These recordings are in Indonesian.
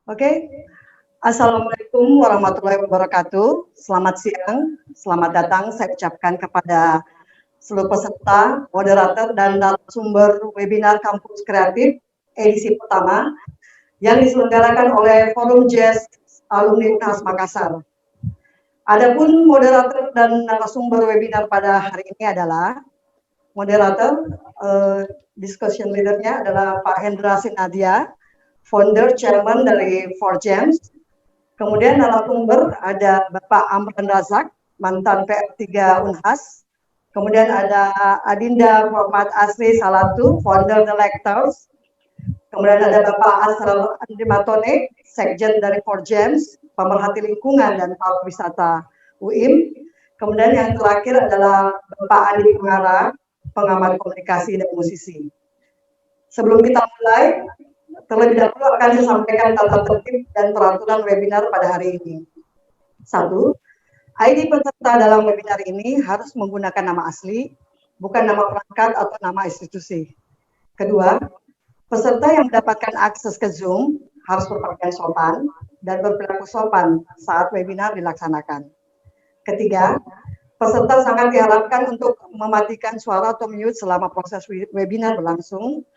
Oke, Assalamualaikum warahmatullahi wabarakatuh. Selamat siang, selamat datang saya ucapkan kepada seluruh peserta, moderator, dan narasumber webinar Kampus Kreatif edisi pertama yang diselenggarakan oleh Forum Jazz Alumni UNHAS Makassar. Adapun moderator dan narasumber webinar pada hari ini adalah moderator, discussion leader-nya adalah Pak Hendra Sinadia, founder chairman dari 4Gems. Kemudian narasumber ada Bapak Amran Razak, mantan PR3 Unhas. Kemudian ada Adinda Muhammad Asri Salatu, founder The Lectors. Kemudian ada Bapak Asral Andimatone, sekjen dari 4Gems, pemerhati lingkungan dan pariwisata UIM. Kemudian yang terakhir adalah Bapak Adi Pengara, pengamat komunikasi dan musisi. Sebelum kita mulai, terlebih dahulu akan saya sampaikan tata tertib dan peraturan webinar pada hari ini. 1. ID peserta dalam webinar ini harus menggunakan nama asli, bukan nama perangkat atau nama institusi. Kedua, peserta yang mendapatkan akses ke Zoom harus berpakaian sopan dan berperilaku sopan saat webinar dilaksanakan. Ketiga, peserta sangat diharapkan untuk mematikan suara atau mute selama proses webinar berlangsung.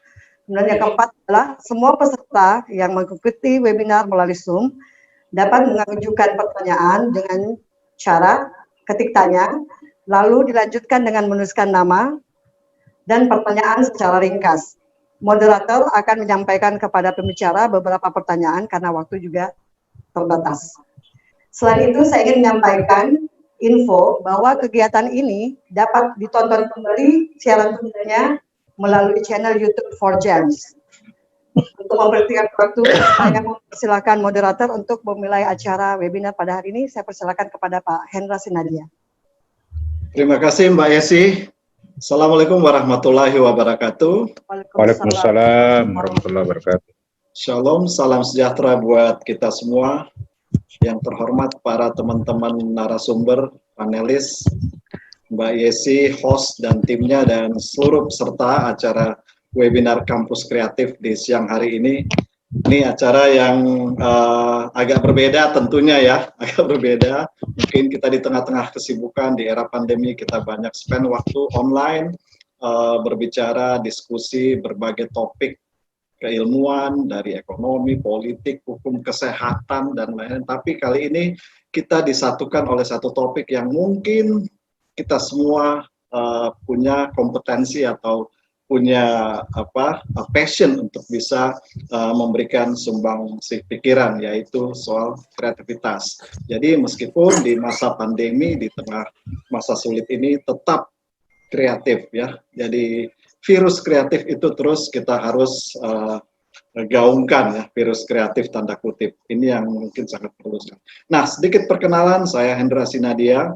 Kemudian yang keempat adalah semua peserta yang mengikuti webinar melalui Zoom dapat mengajukan pertanyaan dengan cara ketik tanya, lalu dilanjutkan dengan menuliskan nama dan pertanyaan secara ringkas. Moderator akan menyampaikan kepada pembicara beberapa pertanyaan karena waktu juga terbatas. Selain itu, saya ingin menyampaikan info bahwa kegiatan ini dapat ditonton kembali siaran tundanya melalui channel YouTube 4Gems. Untuk memperhatikan waktu, saya mempersilakan moderator untuk memulai acara webinar pada hari ini. Saya persilakan kepada Pak Hendra Sinadia. Terima kasih Mbak Yesi. Assalamualaikum warahmatullahi wabarakatuh. Waalaikumsalam warahmatullahi wabarakatuh. Shalom, salam sejahtera buat kita semua. Yang terhormat para teman-teman narasumber, panelis, Mbak Yesi, host dan timnya, dan seluruh peserta acara webinar Kampus Kreatif di siang hari ini. Ini acara yang agak berbeda tentunya ya, agak berbeda. Mungkin kita di tengah-tengah kesibukan di era pandemi, kita banyak spend waktu online, berbicara, diskusi, berbagai topik keilmuan dari ekonomi, politik, hukum, kesehatan, dan lain-lain. Tapi kali ini kita disatukan oleh satu topik yang mungkin kita semua punya kompetensi atau punya passion untuk bisa memberikan sumbangsi pikiran, yaitu soal kreativitas. Jadi meskipun di masa pandemi, di tengah masa sulit ini, tetap kreatif ya. Jadi virus kreatif itu terus kita harus gaungkan ya, virus kreatif tanda kutip. Ini yang mungkin sangat perlu. Nah, sedikit perkenalan, saya Hendra Sinadia.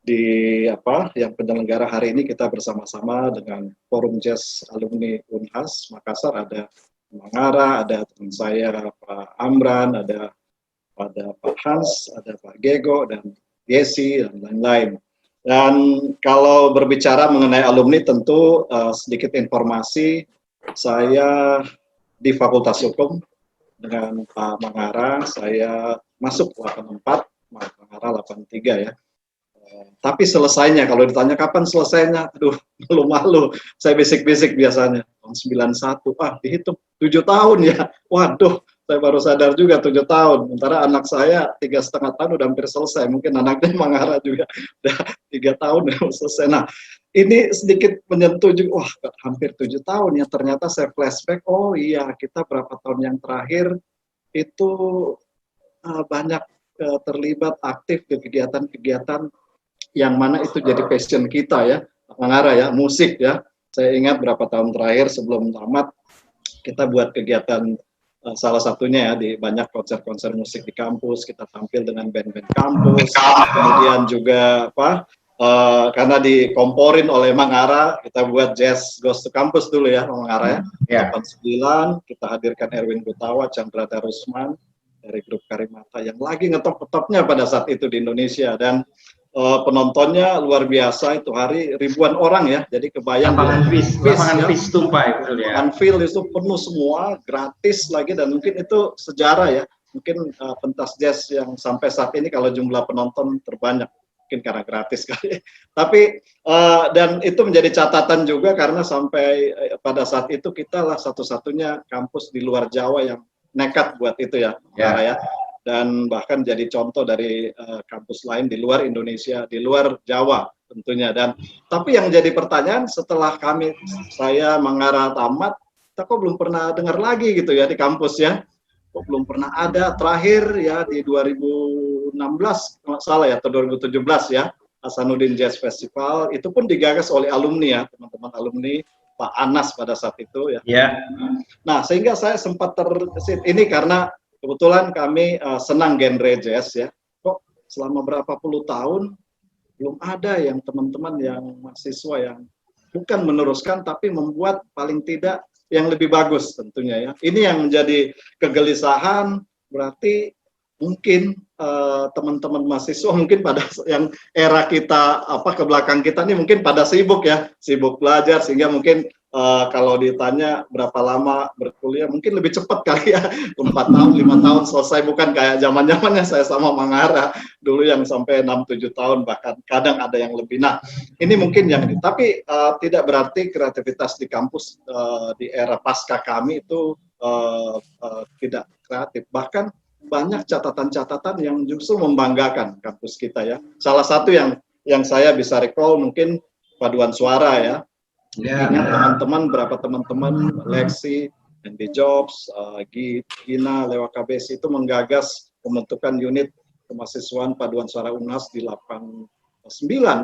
Yang penyelenggara hari ini kita bersama-sama dengan Forum Jazz Alumni Unhas Makassar, ada Mangara, ada teman saya Pak Amran, ada Pak Hans, ada Pak Gego, dan Yesi, dan lain-lain. Dan kalau berbicara mengenai alumni, tentu sedikit informasi, saya di Fakultas Hukum dengan Pak Mangara, saya masuk 84, Mangara 83 ya. Tapi selesainya, kalau ditanya kapan selesainya, aduh, malu-malu. Saya bisik-bisik biasanya, tahun 91, dihitung 7 tahun ya. Waduh, saya baru sadar juga 7 tahun. Sementara anak saya 3,5 tahun udah hampir selesai. Mungkin anaknya Mangara juga udah 3 tahun udah selesai. Nah, ini sedikit menyentuh juga, hampir 7 tahun ya. Ternyata saya flashback, oh iya, kita berapa tahun yang terakhir itu banyak terlibat aktif ke kegiatan-kegiatan yang mana itu jadi passion kita ya, Mangara ya, musik ya. Saya ingat berapa tahun terakhir sebelum tamat, kita buat kegiatan salah satunya ya, di banyak konser-konser musik di kampus, kita tampil dengan band-band kampus, kemudian juga karena dikomporin oleh Mangara, kita buat Jazz Goes to Campus dulu ya, Mangara ya. 89, kita hadirkan Erwin Gutawa, Chandra Darusman, dari grup Karimata yang lagi ngetop-ngetopnya pada saat itu di Indonesia. Dan penontonnya luar biasa itu hari, ribuan orang ya. Jadi kebayang lapangan FIS tumpah betul ya. Lapangan field itu penuh semua, gratis lagi, dan mungkin itu sejarah ya. Mungkin pentas jazz yang sampai saat ini kalau jumlah penonton terbanyak, mungkin karena gratis kali. Tapi dan itu menjadi catatan juga karena sampai pada saat itu kita lah satu-satunya kampus di luar Jawa yang nekat buat itu ya, ya. Dan bahkan jadi contoh dari kampus lain di luar Indonesia, di luar Jawa tentunya. Dan tapi yang jadi pertanyaan setelah saya mengarah tamat, kita kok belum pernah dengar lagi gitu ya di kampus ya, kok belum pernah ada. Terakhir ya di 2016 kalau salah ya, atau 2017 ya, Hasanuddin Jazz Festival, itu pun digagas oleh alumni ya, teman-teman alumni Pak Anas pada saat itu ya. Nah sehingga saya sempat terkesit ini karena kebetulan kami senang genre jazz ya. Kok selama berapa puluh tahun belum ada yang teman-teman yang mahasiswa yang bukan meneruskan tapi membuat paling tidak yang lebih bagus tentunya ya. Ini yang menjadi kegelisahan, berarti mungkin teman-teman mahasiswa mungkin pada yang era kita ke belakang kita ini mungkin pada sibuk ya, sibuk belajar sehingga mungkin kalau ditanya berapa lama berkuliah mungkin lebih cepat kali ya, 4 tahun, 5 tahun selesai, bukan kayak zaman-zamannya saya sama Mangara dulu yang sampai 6-7 tahun, bahkan kadang ada yang lebih. Nah, ini mungkin yang ini. Tapi tidak berarti kreativitas di kampus di era pasca kami itu tidak kreatif. Bahkan banyak catatan-catatan yang justru membanggakan kampus kita ya. Salah satu yang saya bisa recall mungkin paduan suara ya. Ingat teman-teman, berapa teman-teman Lexi, Andy Jobs, Gina, Lewa KBS itu menggagas pembentukan unit kemahasiswaan paduan suara UNHAS di 89,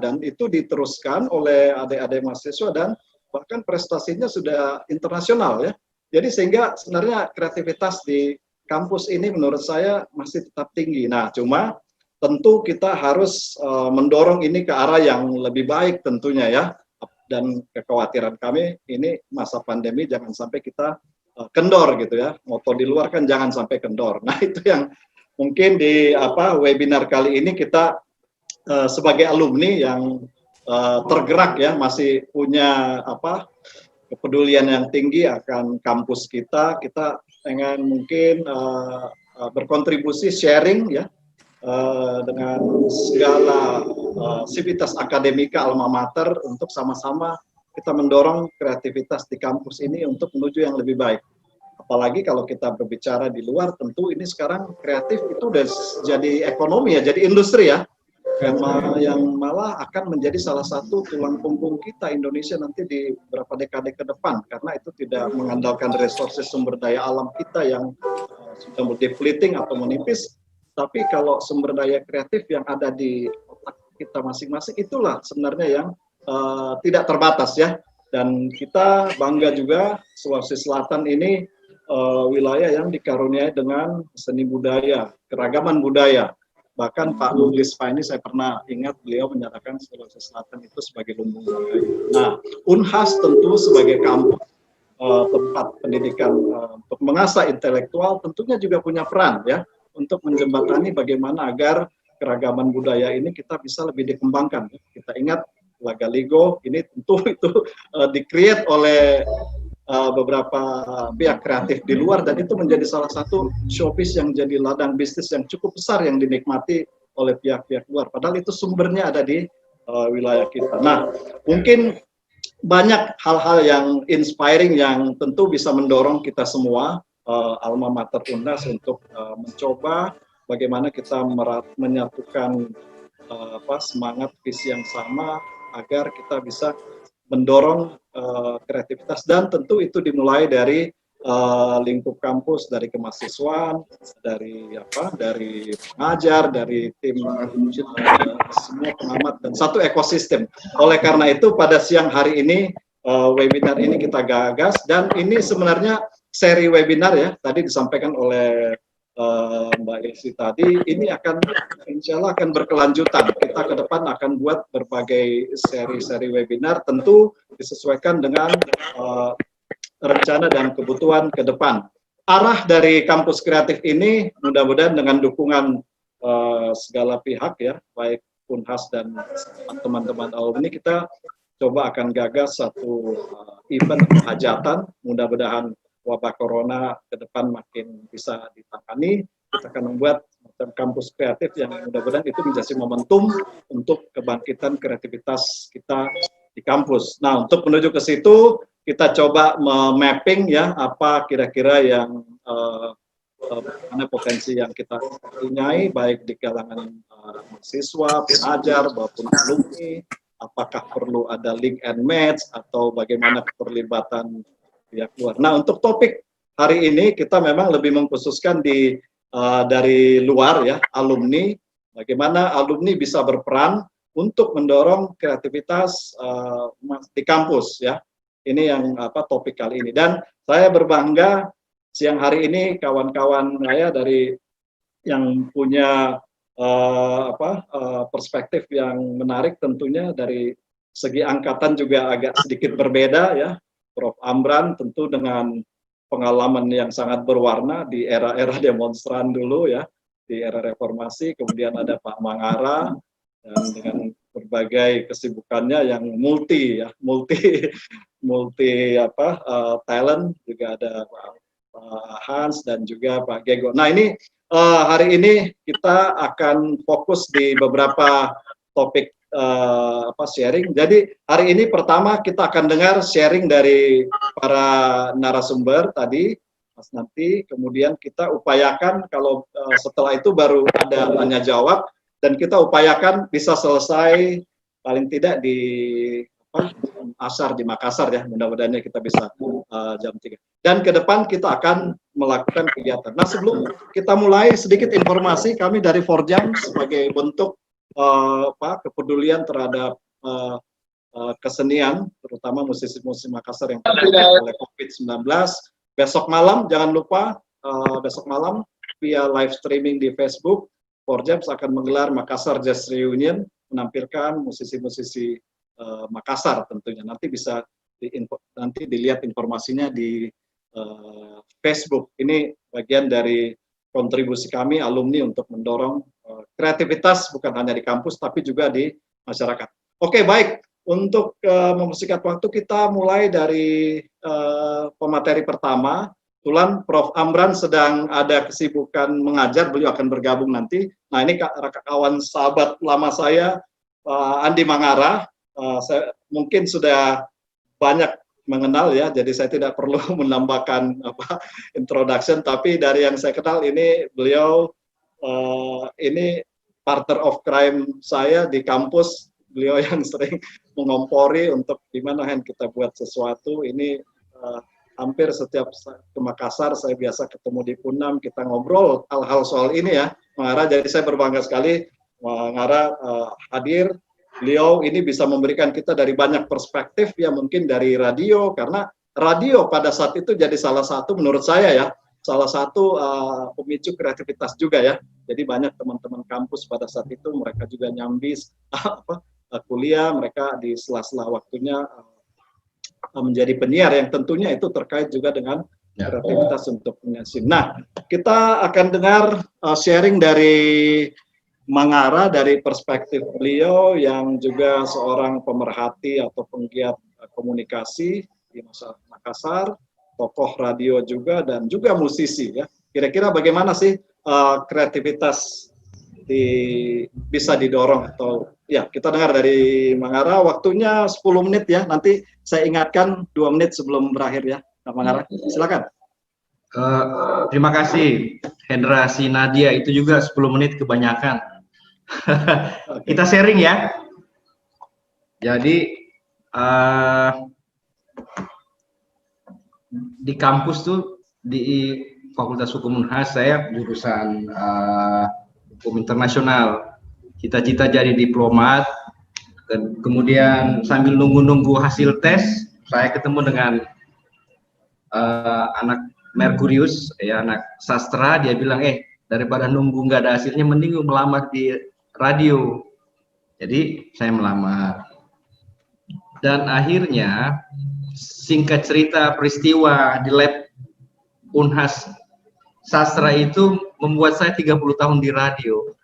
dan itu diteruskan oleh adik-adik mahasiswa dan bahkan prestasinya sudah internasional ya. Jadi sehingga sebenarnya kreativitas di kampus ini menurut saya masih tetap tinggi. Nah, cuma tentu kita harus mendorong ini ke arah yang lebih baik tentunya ya. Dan kekhawatiran kami ini masa pandemi jangan sampai kita kendor gitu ya. Moto di luar kan jangan sampai kendor. Nah, itu yang mungkin di webinar kali ini kita sebagai alumni yang tergerak ya, masih punya kepedulian yang tinggi akan kampus kita pengen mungkin berkontribusi sharing ya dengan segala sivitas akademika alma mater untuk sama-sama kita mendorong kreativitas di kampus ini untuk menuju yang lebih baik. Apalagi kalau kita berbicara di luar, tentu ini sekarang kreatif itu udah jadi ekonomi ya, jadi industri ya, yang malah akan menjadi salah satu tulang punggung kita Indonesia nanti di beberapa dekade ke depan, karena itu tidak mengandalkan resources sumber daya alam kita yang sudah depleting atau menipis. Tapi kalau sumber daya kreatif yang ada di otak kita masing-masing, itulah sebenarnya yang tidak terbatas ya. Dan kita bangga juga Sulawesi Selatan ini wilayah yang dikaruniai dengan seni budaya, keragaman budaya. Bahkan Pak Nuglis ini saya pernah ingat beliau menyatakan Sulawesi Selatan itu sebagai lumbung budaya. Nah, UNHAS tentu sebagai kampus tempat pendidikan untuk mengasah intelektual tentunya juga punya peran ya, untuk menjembatani bagaimana agar keragaman budaya ini kita bisa lebih dikembangkan. Kita ingat Lagaligo ini tentu itu di-create oleh beberapa pihak kreatif di luar, dan itu menjadi salah satu showpiece yang jadi ladang bisnis yang cukup besar yang dinikmati oleh pihak-pihak luar. Padahal itu sumbernya ada di wilayah kita. Nah, mungkin banyak hal-hal yang inspiring yang tentu bisa mendorong kita semua alma mater UNHAS untuk mencoba bagaimana kita menyatukan semangat visi yang sama agar kita bisa mendorong kreativitas, dan tentu itu dimulai dari lingkup kampus, dari kemahasiswaan, dari pengajar, dari tim semua pengamat dan satu ekosistem. Oleh karena itu pada siang hari ini webinar ini kita gagas, dan ini sebenarnya seri webinar ya, tadi disampaikan oleh Mbak Ilsi tadi, ini akan insya Allah akan berkelanjutan. Kita ke depan akan buat berbagai seri-seri webinar, tentu disesuaikan dengan rencana dan kebutuhan ke depan. Arah dari kampus kreatif ini mudah-mudahan dengan dukungan segala pihak ya, baik Unhas dan teman-teman alumni, kita coba akan gagas satu event atau hajatan. Mudah-mudahan wabah corona ke depan makin bisa ditangani. Kita akan membuat kampus kreatif yang mudah-mudahan itu menjadi momentum untuk kebangkitan kreativitas kita di kampus. Nah, untuk menuju ke situ, kita coba mapping ya apa kira-kira yang mana potensi yang kita punyai, baik di kalangan mahasiswa, pengajar, maupun alumni. Apakah perlu ada link and match atau bagaimana keterlibatan pihak luar. Nah, untuk topik hari ini kita memang lebih mengkhususkan dari luar ya, alumni. Bagaimana alumni bisa berperan untuk mendorong kreativitas di kampus ya. Ini yang topik kali ini. Dan saya berbangga siang hari ini kawan-kawan saya dari yang punya perspektif yang menarik tentunya dari segi angkatan juga agak sedikit berbeda ya. Prof. Amran tentu dengan pengalaman yang sangat berwarna di era-era demonstran dulu ya, di era reformasi, kemudian ada Pak Mangara dan dengan berbagai kesibukannya yang multi talent, juga ada Pak Hans dan juga Pak Gego. Nah, ini hari ini kita akan fokus di beberapa topik sharing. Jadi hari ini pertama kita akan dengar sharing dari para narasumber tadi, Mas Nanti. Kemudian kita upayakan kalau setelah itu baru ada tanya jawab, dan kita upayakan bisa selesai paling tidak di asar di Makassar ya. Mudah-mudahan kita bisa jam 3. Dan ke depan kita akan melakukan kegiatan. Nah, sebelum kita mulai, sedikit informasi kami dari Forjam sebagai bentuk kepedulian terhadap kesenian, terutama musisi-musisi Makassar yang terdampak oleh COVID-19. Besok malam, jangan lupa, besok malam via live streaming di Facebook, Forjam akan menggelar Makassar Jazz Reunion, menampilkan musisi-musisi Makassar tentunya. Nanti bisa nanti dilihat informasinya di Facebook. Ini bagian dari kontribusi kami alumni untuk mendorong kreativitas bukan hanya di kampus tapi juga di masyarakat. Oke, baik. Untuk mempersingkat waktu, kita mulai dari pemateri pertama. Kebetulan Prof. Amran sedang ada kesibukan mengajar, beliau akan bergabung nanti. Nah, ini kawan sahabat lama saya, Andi Mangara. Saya mungkin sudah banyak mengenal ya, jadi saya tidak perlu menambahkan introduction, tapi dari yang saya kenal ini beliau ini partner of crime saya di kampus, beliau yang sering mengompori untuk gimana kita buat sesuatu. Ini hampir setiap ke Makassar saya biasa ketemu di Punam, kita ngobrol hal-hal soal ini ya, Mangara. Jadi saya berbangga sekali Mangara hadir. Beliau ini bisa memberikan kita dari banyak perspektif ya, mungkin dari radio, karena radio pada saat itu jadi salah satu menurut saya ya, salah satu pemicu kreativitas juga ya. Jadi banyak teman-teman kampus pada saat itu mereka juga nyambi kuliah, mereka di sela-sela waktunya menjadi penyiar yang tentunya itu terkait juga dengan kreativitas untuk penyiar. Nah, kita akan dengar sharing dari Mangara dari perspektif beliau yang juga seorang pemerhati atau penggiat komunikasi di Makassar, tokoh radio juga, dan juga musisi ya. Kira-kira bagaimana sih kreativitas bisa didorong atau ya, kita dengar dari Mangara. Waktunya 10 menit ya, nanti saya ingatkan 2 menit sebelum berakhir ya. Nah, Mangara, silakan. Terima kasih Hendra, si Nadia itu juga 10 menit kebanyakan. Kita sharing ya. Jadi di kampus tuh di Fakultas Hukum Unhas saya jurusan hukum internasional. Cita-cita jadi diplomat. Kemudian sambil nunggu-nunggu hasil tes, saya ketemu dengan anak Merkurius, ya anak sastra. Dia bilang, daripada nunggu nggak ada hasilnya, mending melamar di radio. Jadi saya melamar. Dan akhirnya singkat cerita, peristiwa di lab Unhas sastra itu membuat saya 30 tahun di radio.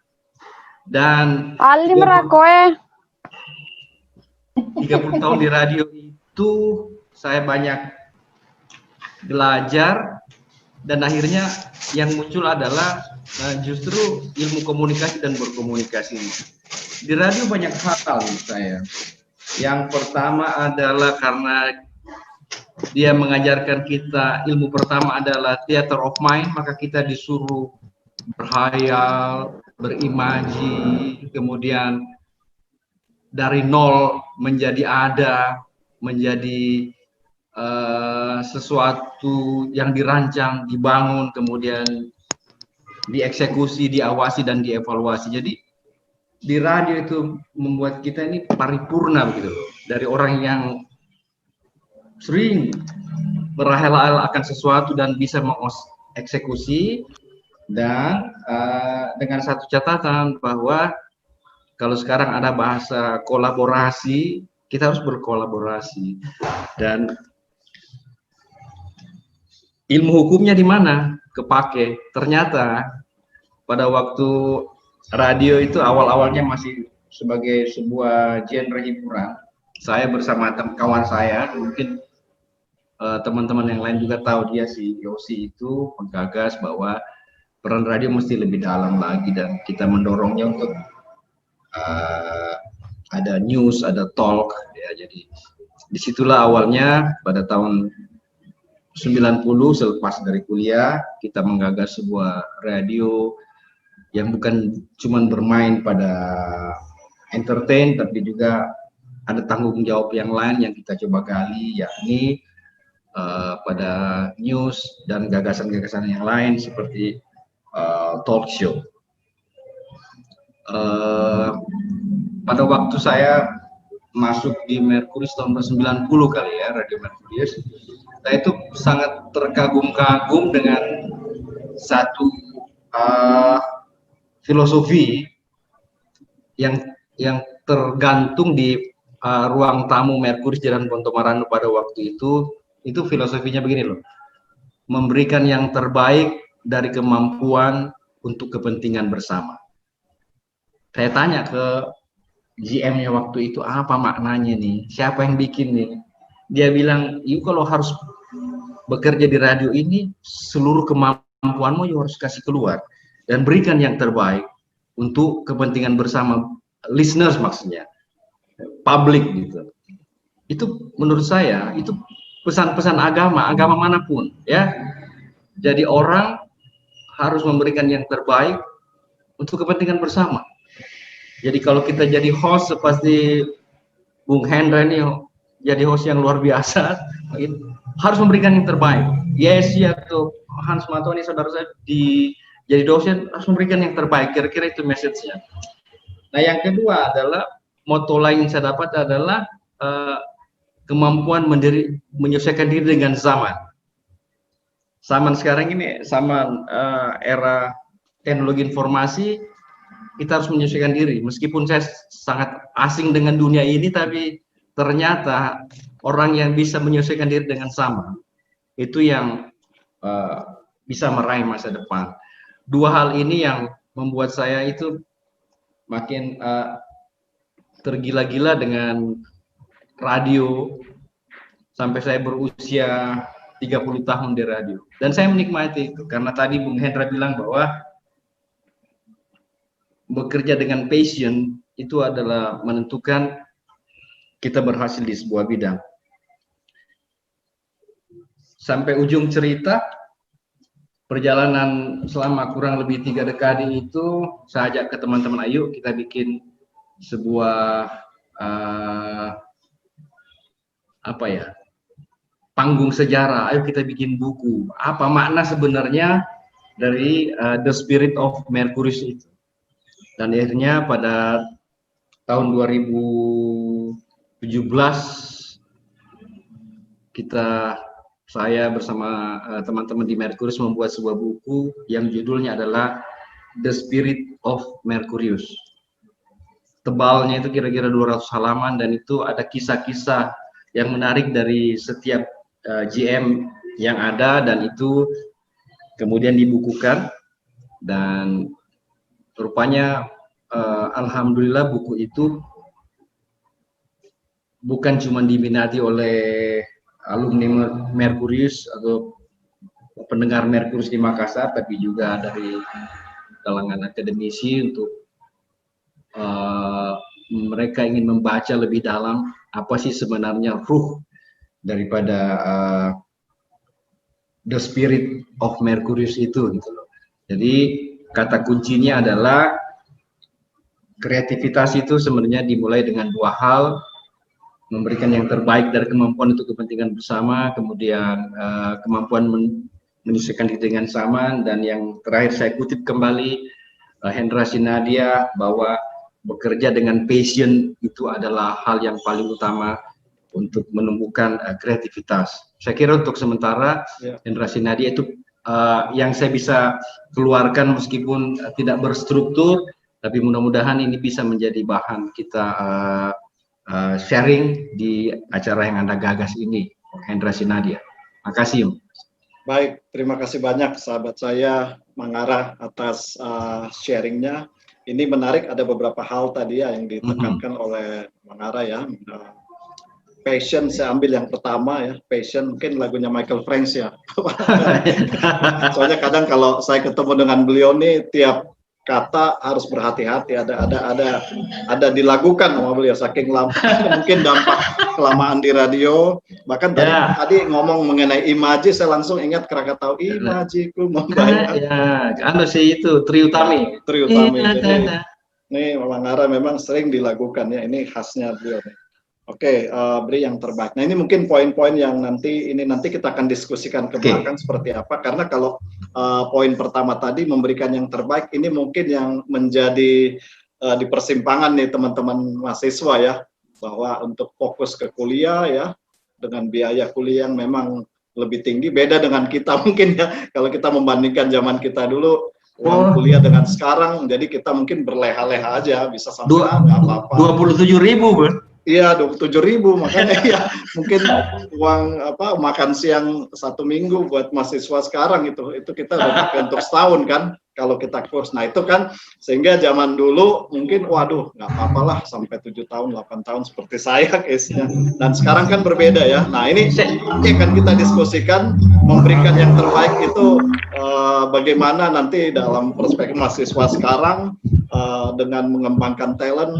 Dan Ali 30 merakoe. 30 tahun di radio itu saya banyak belajar, dan akhirnya yang muncul adalah justru ilmu komunikasi dan berkomunikasi. Di radio banyak hal menurut saya. Yang pertama adalah karena dia mengajarkan kita, ilmu pertama adalah theater of mind, maka kita disuruh berhayal, berimaji, kemudian dari nol menjadi ada, menjadi sesuatu yang dirancang, dibangun, kemudian dieksekusi, diawasi, dan dievaluasi. Jadi di radio itu membuat kita ini paripurna begitu loh. Dari orang yang sering berhayal akan sesuatu dan bisa mengeksekusi, dan dengan satu catatan bahwa kalau sekarang ada bahasa kolaborasi, kita harus berkolaborasi. Dan ilmu hukumnya di mana? Kepake. Ternyata pada waktu radio itu awal-awalnya masih sebagai sebuah genre hiburan, saya bersama kawan saya, mungkin teman-teman yang lain juga tahu, dia si Yosi itu menggagas bahwa peran radio mesti lebih dalam lagi, dan kita mendorongnya untuk ada news, ada talk, ya. Jadi disitulah awalnya pada tahun 90 selepas dari kuliah kita menggagas sebuah radio yang bukan cuma bermain pada entertain, tapi juga ada tanggung jawab yang lain yang kita coba gali, yakni pada news dan gagasan-gagasan yang lain seperti talk show. Pada waktu saya masuk di Merkurius tahun 90 kali ya, Radio Merkurius, saya itu sangat terkagum-kagum dengan satu filosofi yang tergantung di ruang tamu Merkurius Jalan Pontomaranu pada waktu itu filosofinya begini loh: memberikan yang terbaik dari kemampuan untuk kepentingan bersama. Saya tanya ke GM-nya waktu itu, apa maknanya nih? Siapa yang bikin nih? Dia bilang, "You kalau harus bekerja di radio ini, seluruh kemampuanmu you harus kasih keluar dan berikan yang terbaik untuk kepentingan bersama listeners, maksudnya publik gitu." Itu menurut saya itu pesan-pesan agama manapun ya. Jadi orang harus memberikan yang terbaik untuk kepentingan bersama. Jadi kalau kita jadi host seperti Bung Hendra ini jadi host yang luar biasa, harus memberikan yang terbaik. Yes ya tuh Hans Matoni saudara saya jadi dosen harus memberikan yang terbaik. Kira-kira itu message-nya. Nah yang kedua adalah moto lain yang saya dapat adalah kemampuan menyesuaikan diri dengan zaman. Zaman sekarang ini, zaman era teknologi informasi, kita harus menyesuaikan diri. Meskipun saya sangat asing dengan dunia ini, tapi ternyata orang yang bisa menyesuaikan diri dengan zaman, itu yang bisa meraih masa depan. Dua hal ini yang membuat saya itu makin tergila-gila dengan radio sampai saya berusia 30 tahun di radio. Dan saya menikmati itu karena tadi Bung Hendra bilang bahwa bekerja dengan passion itu adalah menentukan kita berhasil di sebuah bidang. Sampai ujung cerita, perjalanan selama kurang lebih 3 dekade itu, saya ajak ke teman-teman, ayo kita bikin sebuah panggung sejarah, ayo kita bikin buku. Apa makna sebenarnya dari The Spirit of Merkurius itu? Dan akhirnya pada tahun 2017 saya bersama teman-teman di Merkurius membuat sebuah buku yang judulnya adalah The Spirit of Merkurius. Tebalnya itu kira-kira 200 halaman dan itu ada kisah-kisah yang menarik dari setiap GM yang ada, dan itu kemudian dibukukan. Dan rupanya alhamdulillah buku itu bukan cuma diminati oleh alumni Merkurius atau pendengar Merkurius di Makassar, tapi juga dari kalangan akademisi untuk mereka ingin membaca lebih dalam apa sih sebenarnya ruh daripada the spirit of Merkurius itu gitu loh. Jadi kata kuncinya adalah kreativitas itu sebenarnya dimulai dengan dua hal, memberikan yang terbaik dari kemampuan untuk kepentingan bersama, kemudian kemampuan menyesuaikan diri dengan zaman, dan yang terakhir saya kutip kembali Hendra Sinadia bahwa bekerja dengan passion itu adalah hal yang paling utama untuk menumbuhkan kreativitas. Saya kira untuk sementara Hendra Sinadia itu yang saya bisa keluarkan meskipun tidak berstruktur, tapi mudah-mudahan ini bisa menjadi bahan kita sharing di acara yang Anda gagas ini, Hendra Sinadia. Makasih. Baik, terima kasih banyak sahabat saya Mangara atas sharingnya. Ini menarik, ada beberapa hal tadi ya yang ditekankan oleh Mangara ya. Passion saya ambil yang pertama ya, passion mungkin lagunya Michael Franks ya. Soalnya kadang kalau saya ketemu dengan beliau nih tiap kata harus berhati-hati, ada dilakukan sama beliau saking lama. Mungkin dampak kelamaan di radio. Bahkan tadi ngomong mengenai imaji, saya langsung ingat Krakatau, imajiku membayang. Anu sih itu Triutami. Triutami. Jadi ini Mangara memang sering dilakukan ya, ini khasnya beliau nih. Oke, beri yang terbaik. Nah ini mungkin poin-poin yang nanti kita akan diskusikan ke belakang seperti apa. Karena kalau poin pertama tadi memberikan yang terbaik, ini mungkin yang menjadi di persimpangan nih teman-teman mahasiswa ya, bahwa untuk fokus ke kuliah ya, dengan biaya kuliah yang memang lebih tinggi, beda dengan kita mungkin ya. Kalau kita membandingkan zaman kita dulu, uang kuliah dengan sekarang, jadi kita mungkin berleha-leha aja, bisa sampai nggak apa-apa. 27.000, Bro. Iya, 27.000, makanya ya mungkin uang makan siang 1 minggu buat mahasiswa sekarang itu kita udah pakai untuk setahun kan kalau kita kurs. Nah itu kan sehingga zaman dulu mungkin waduh nggak apa-apa lah sampai 7 tahun 8 tahun seperti saya case-nya. Dan sekarang kan berbeda ya. Nah ini akan kita diskusikan, memberikan yang terbaik itu bagaimana nanti dalam perspektif mahasiswa sekarang dengan mengembangkan talent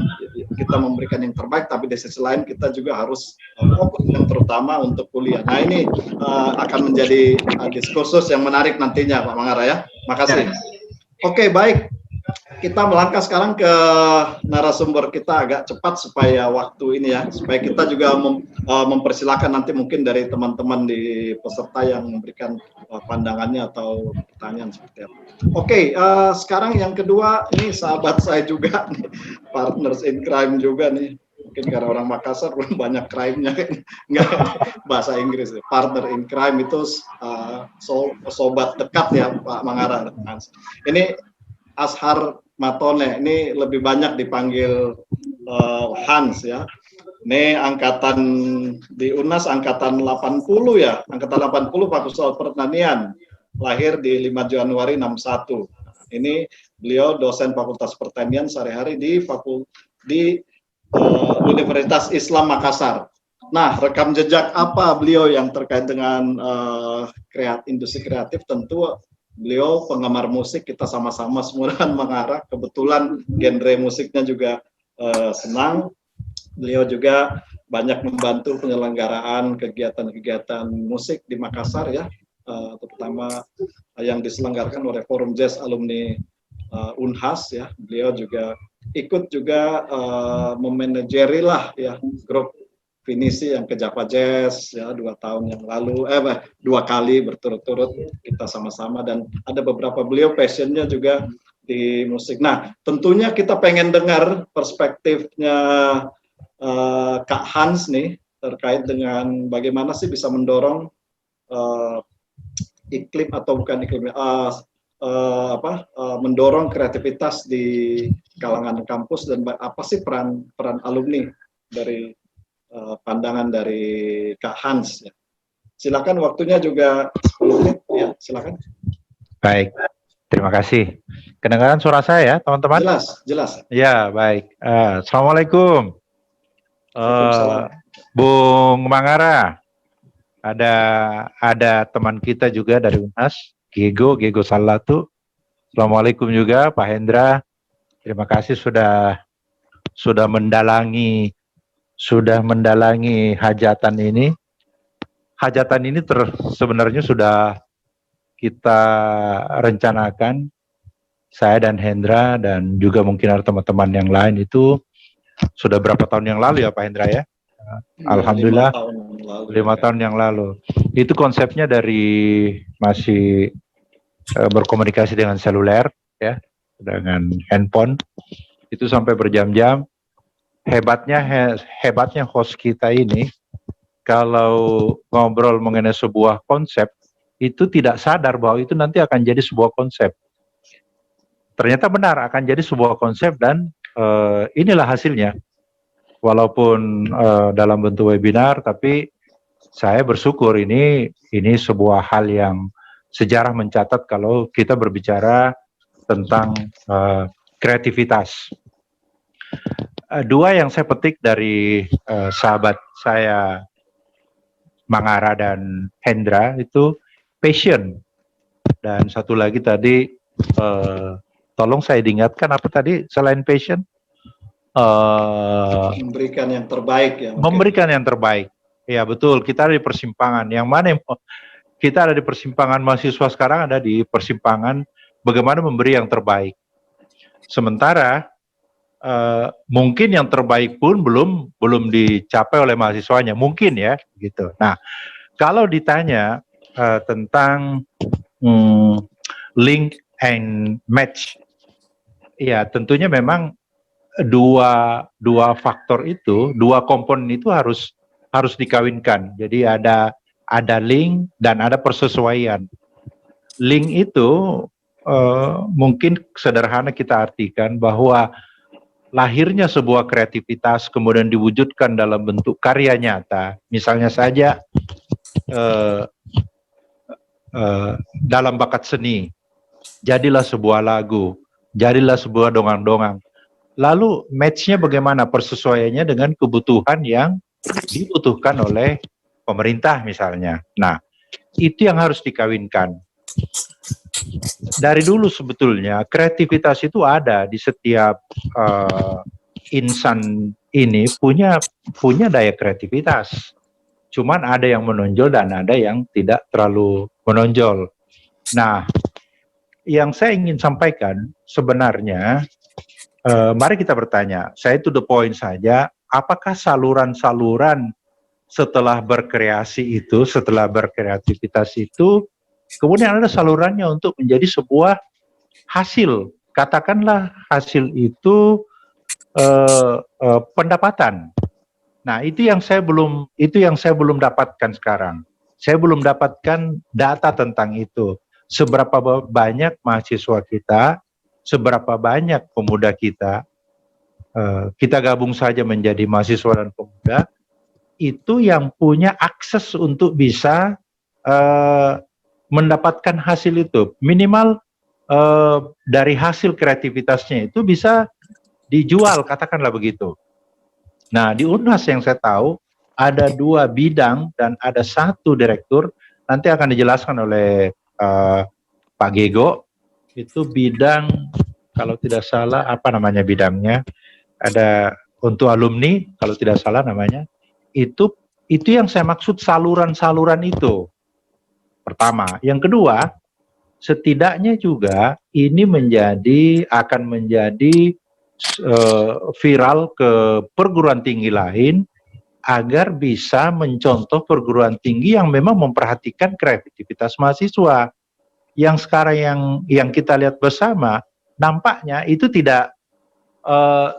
kita memberikan yang terbaik, tapi di sisi lain kita juga harus fokus yang terutama untuk kuliah. Nah ini akan menjadi diskursus yang menarik nantinya Pak Mangara ya. Makasih. Oke, baik. Kita melangkah sekarang ke narasumber kita agak cepat supaya waktu ini ya, supaya kita juga mempersilahkan nanti mungkin dari teman-teman di peserta yang memberikan pandangannya atau pertanyaan seperti apa. Oke, sekarang yang kedua ini sahabat saya juga nih, partners in crime juga nih. Mungkin karena orang Makassar belum banyak crime-nya, nggak bahasa Inggris. Partner in crime itu sobat dekat ya Pak Mangara. Ini Ashar Matone, ini lebih banyak dipanggil Hans ya. Ini angkatan di UNAS angkatan 80 ya, angkatan 80 Fakultas Pertanian, lahir di 5 Januari 61. Ini beliau dosen Fakultas Pertanian sehari-hari di Universitas Islam Makassar. Nah, rekam jejak apa beliau yang terkait dengan industri kreatif? Tentu beliau penggemar musik, kita sama-sama semua mengarah. Kebetulan genre musiknya juga senang. Beliau juga banyak membantu penyelenggaraan kegiatan-kegiatan musik di Makassar ya, terutama yang diselenggarakan oleh Forum Jazz Alumni Unhas ya. Beliau juga ikut juga memanajeri lah ya grup Finisi yang ke Java Jazz ya 2 tahun yang lalu, 2 kali berturut-turut kita sama-sama, dan ada beberapa beliau passionnya juga di musik. Nah tentunya kita pengen dengar perspektifnya Kak Hans nih terkait dengan bagaimana sih bisa mendorong iklim atau bukan iklim mendorong kreativitas di kalangan kampus, dan apa sih peran alumni dari pandangan dari Kak Hans ya. Silakan, waktunya juga 10 menit ya, silakan. Baik. Terima kasih. Kedengaran suara saya ya, teman-teman? Jelas, jelas. Ya, baik. Assalamualaikum. Waalaikumsalam. Bung Mangara, ada teman kita juga dari UNHAS, Gego Salatu. Assalamualaikum juga, Pak Hendra. Terima kasih sudah mendalangi hajatan ini. Hajatan ini sebenarnya sudah kita rencanakan, saya dan Hendra dan juga mungkin ada teman-teman yang lain itu sudah berapa tahun yang lalu ya Pak Hendra ya? Alhamdulillah 5 tahun yang lalu. Itu konsepnya dari masih berkomunikasi dengan seluler ya, dengan handphone itu sampai berjam-jam. Hebatnya host kita ini kalau ngobrol mengenai sebuah konsep itu tidak sadar bahwa itu nanti akan jadi sebuah konsep. Ternyata benar akan jadi sebuah konsep dan inilah hasilnya. Walaupun dalam bentuk webinar, tapi saya bersyukur ini sebuah hal yang sejarah mencatat kalau kita berbicara tentang kreativitas. Dua yang saya petik dari sahabat saya Mangara dan Hendra itu passion, dan satu lagi tadi tolong saya diingatkan apa tadi selain passion? Memberikan yang terbaik ya. Memberikan yang terbaik. Ya betul, kita ada di persimpangan. Yang mana yang kita ada di persimpangan, mahasiswa sekarang ada di persimpangan bagaimana memberi yang terbaik. Sementara mungkin yang terbaik pun belum dicapai oleh mahasiswanya, mungkin ya gitu. Nah, kalau ditanya tentang link and match, ya tentunya memang dua faktor itu, dua komponen itu harus dikawinkan. Jadi ada link dan ada persesuaian. Link itu mungkin sederhana kita artikan bahwa lahirnya sebuah kreativitas kemudian diwujudkan dalam bentuk karya nyata. Misalnya saja dalam bakat seni, jadilah sebuah lagu, jadilah sebuah dongang-dongang. Lalu match-nya bagaimana, persesuaiannya dengan kebutuhan yang dibutuhkan oleh pemerintah misalnya. Nah, itu yang harus dikawinkan. Dari dulu sebetulnya kreativitas itu ada di setiap insan ini punya daya kreativitas. Cuman ada yang menonjol dan ada yang tidak terlalu menonjol. Nah, yang saya ingin sampaikan sebenarnya, mari kita bertanya, saya to the point saja, apakah saluran-saluran setelah berkreasi itu, setelah berkreativitas itu, kemudian ada salurannya untuk menjadi sebuah hasil, katakanlah hasil itu pendapatan. Nah, itu yang saya belum dapatkan sekarang. Saya belum dapatkan data tentang itu. Seberapa banyak mahasiswa kita, seberapa banyak pemuda kita, kita gabung saja menjadi mahasiswa dan pemuda, itu yang punya akses untuk bisa mendapatkan hasil itu. Minimal dari hasil kreativitasnya itu bisa dijual, katakanlah begitu. Nah, di UNHAS yang saya tahu ada 2 bidang dan ada 1 direktur. Nanti akan dijelaskan oleh Pak Gego. Itu bidang, kalau tidak salah apa namanya bidangnya, ada untuk alumni kalau tidak salah namanya. Itu yang saya maksud, saluran-saluran itu. Pertama, yang kedua, setidaknya juga ini akan menjadi viral ke perguruan tinggi lain agar bisa mencontoh perguruan tinggi yang memang memperhatikan kreativitas mahasiswa. Yang sekarang yang kita lihat bersama, nampaknya itu tidak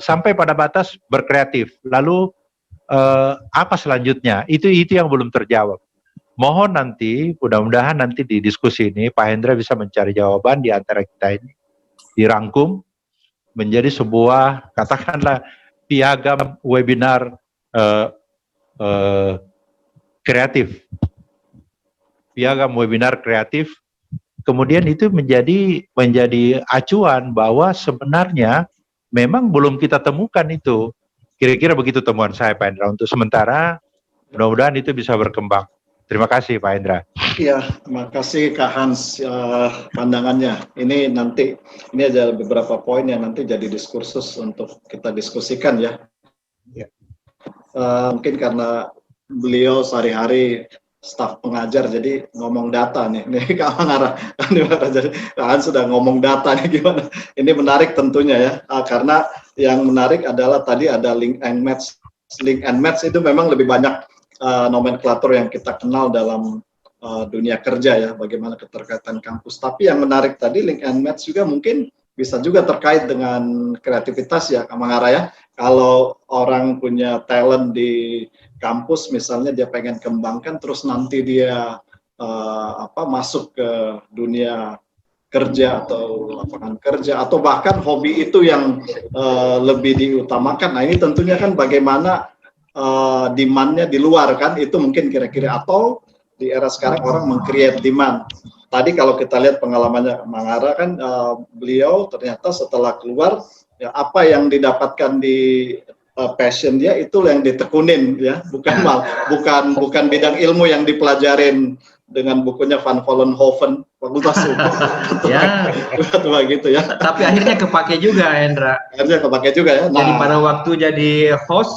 sampai pada batas berkreatif. Lalu apa selanjutnya? Itu yang belum terjawab. Mohon nanti, mudah-mudahan nanti di diskusi ini Pak Hendra bisa mencari jawaban di antara kita ini, dirangkum menjadi sebuah, katakanlah, piagam webinar kreatif. Piagam webinar kreatif kemudian itu menjadi acuan bahwa sebenarnya memang belum kita temukan itu. Kira-kira begitu temuan saya, Pak Hendra. Untuk sementara, mudah-mudahan itu bisa berkembang. Terima kasih, Pak Hendra. Iya, terima kasih Kak Hans pandangannya. Ini ada beberapa poin yang nanti jadi diskursus untuk kita diskusikan ya. Ya. Mungkin karena beliau sehari-hari staf pengajar, jadi ngomong data nih. Ini Kak Mangara, jadi Kak Hans sudah ngomong data nih gimana. Ini menarik tentunya ya, karena yang menarik adalah tadi ada link and match. Link and match itu memang lebih banyak nomenklatur yang kita kenal dalam dunia kerja ya, bagaimana keterkaitan kampus. Tapi yang menarik tadi link and match juga mungkin bisa juga terkait dengan kreativitas ya, Kak Mangara ya. Kalau orang punya talent di kampus, misalnya dia pengen kembangkan, terus nanti dia masuk ke dunia kerja atau lapangan kerja, atau bahkan hobi itu yang lebih diutamakan. Nah ini tentunya kan bagaimana demand-nya di luar kan, itu mungkin kira-kira, atau di era sekarang orang meng-create demand. Tadi kalau kita lihat pengalamannya Mangara kan, beliau ternyata setelah keluar, ya apa yang didapatkan di passion dia itu yang ditekunin ya, bukan bidang ilmu yang dipelajarin dengan bukunya Van Vollenhoven, Fakultas Hukum. Ya, gitu ya. tapi akhirnya kepake juga, Hendra. Akhirnya kepake juga ya. Jadi pada waktu jadi host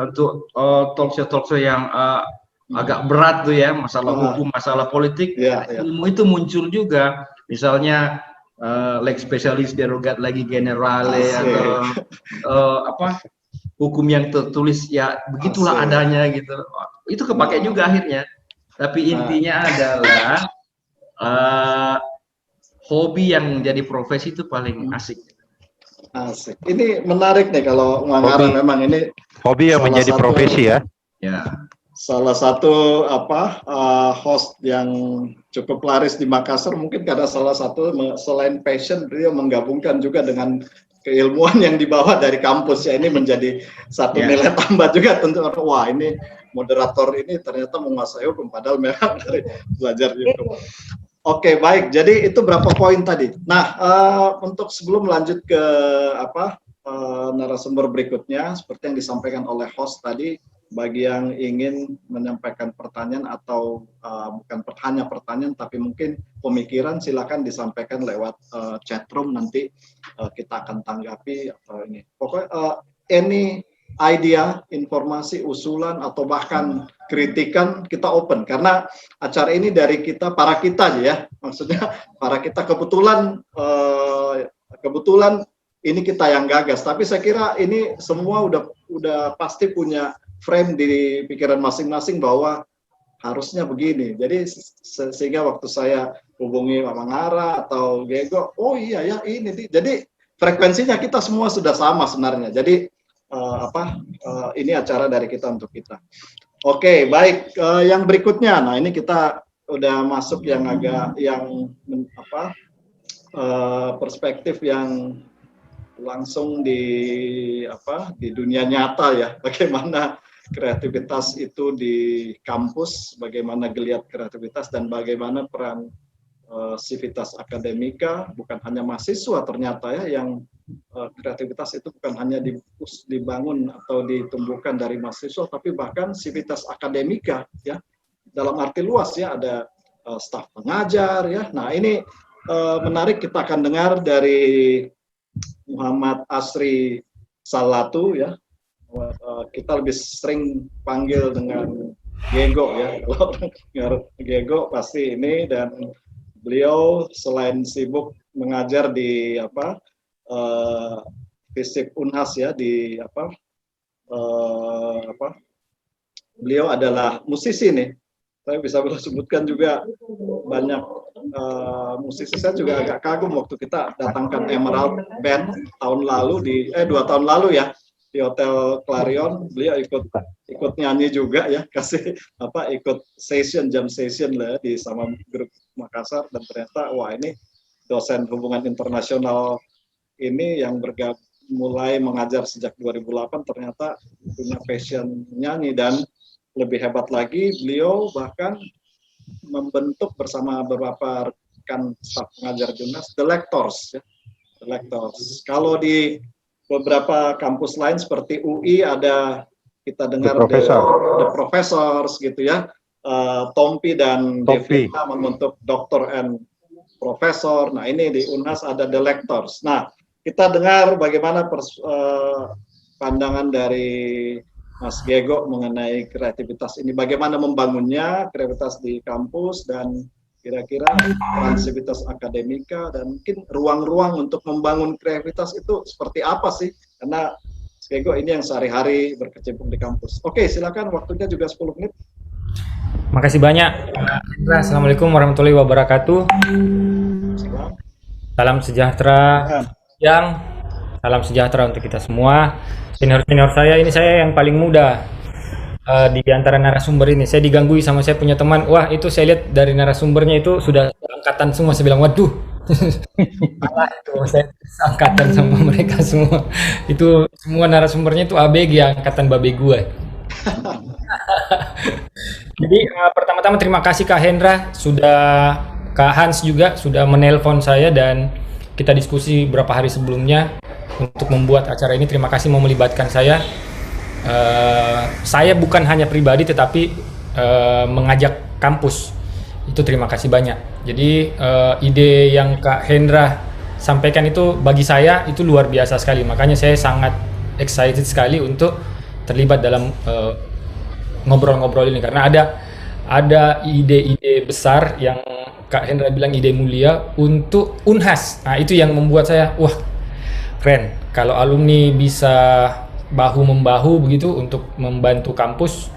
untuk talk show yang agak berat tuh ya, masalah hukum, masalah politik, ilmu itu muncul juga. Misalnya lex specialis derogat lagi generale, atau hukum yang tertulis ya begitulah adanya gitu. Itu kepake juga akhirnya. Tapi intinya adalah hobi yang jadi profesi itu paling asik. Asik. Ini menarik nih kalau Mangara, memang ini hobi yang menjadi profesi ya. Ya. Salah satu host yang cukup laris di Makassar, mungkin karena salah satu selain passion, beliau menggabungkan juga dengan keilmuan yang dibawa dari kampus ya. Ini menjadi satu nilai tambah juga tentu. Wah, ini moderator ini ternyata menguasai hukum, padahal memang dari belajar hukum. Oke, baik. Jadi itu berapa poin tadi. Nah, untuk sebelum lanjut ke narasumber berikutnya, seperti yang disampaikan oleh host tadi, bagi yang ingin menyampaikan pertanyaan atau bukan hanya pertanyaan, tapi mungkin pemikiran, silakan disampaikan lewat chat room, nanti kita akan tanggapi atau ini. Pokoknya any idea, informasi, usulan, atau bahkan kritikan, kita open. Karena acara ini dari kita, para kita aja ya, maksudnya para kita, kebetulan ini kita yang gagas. Tapi saya kira ini semua udah pasti punya frame di pikiran masing-masing bahwa harusnya begini. Jadi sehingga waktu saya hubungi Pak Mangara atau Diego, oh iya ya ini. Jadi frekuensinya kita semua sudah sama sebenarnya. Jadi ini acara dari kita untuk kita. Oke, baik. Yang berikutnya, nah ini kita udah masuk yang perspektif yang langsung di dunia nyata ya. Bagaimana kreativitas itu di kampus, bagaimana geliat kreativitas, dan bagaimana peran sivitas akademika, bukan hanya mahasiswa ternyata ya, yang kreativitas itu bukan hanya dibangun atau ditumbuhkan dari mahasiswa, tapi bahkan sivitas akademika ya, dalam arti luas ya, ada staf pengajar ya. Nah ini menarik, kita akan dengar dari Muhammad Asri Salatu ya. Kita lebih sering panggil dengan Diego ya, kalau orang Diego pasti ini, dan beliau selain sibuk mengajar di FISIP Unhas ya, beliau adalah musisi nih. Saya bisa sebutkan juga banyak musisi. Saya juga agak kagum waktu kita datangkan Emerald Band tahun lalu 2 tahun lalu ya, di Hotel Clarion. Beliau ikut nyanyi juga ya, ikut jam session lah di sama grup Makassar, dan ternyata wah ini dosen hubungan internasional ini yang mulai mengajar sejak 2008, ternyata punya passion nyanyi. Dan lebih hebat lagi, beliau bahkan membentuk bersama beberapa rekan staf pengajar di UNHAS, the lectors, ya. The lectors. Kalau di beberapa kampus lain seperti UI ada kita dengar the professors gitu ya, Tompi dan Devina membentuk doktor and profesor. Nah ini di UNHAS ada the lectors. Nah kita dengar bagaimana pandangan dari Mas Gego mengenai kreativitas ini, bagaimana membangunnya kreativitas di kampus dan kira-kira kreativitas akademika dan mungkin ruang-ruang untuk membangun kreativitas itu seperti apa sih? Karena Mas Gego ini yang sehari-hari berkecimpung di kampus. Oke, silakan, waktunya juga 10 menit. Makasih banyak. Assalamualaikum warahmatullahi wabarakatuh. Salam sejahtera siang, salam sejahtera untuk kita semua. Senior-senior saya, ini saya yang paling muda di antara narasumber ini. Saya diganggu sama saya punya teman, wah itu saya lihat dari narasumbernya itu sudah angkatan semua. Saya bilang, waduh, salah itu, saya angkatan sama mereka semua. Itu semua narasumbernya itu ABG, angkatan babe gue. Jadi pertama-tama terima kasih Kak Hendra, Kak Hans juga sudah menelpon saya dan kita diskusi beberapa hari sebelumnya untuk membuat acara ini. Terima kasih mau melibatkan saya. Saya bukan hanya pribadi tetapi mengajak kampus. Itu terima kasih banyak. Jadi ide yang Kak Hendra sampaikan itu bagi saya itu luar biasa sekali. Makanya saya sangat excited sekali untuk terlibat dalam ngobrol-ngobrol ini karena ada ide-ide besar yang Kak Hendra bilang ide mulia untuk UNHAS. Nah, itu yang membuat saya wah keren kalau alumni bisa bahu-membahu begitu untuk membantu kampus.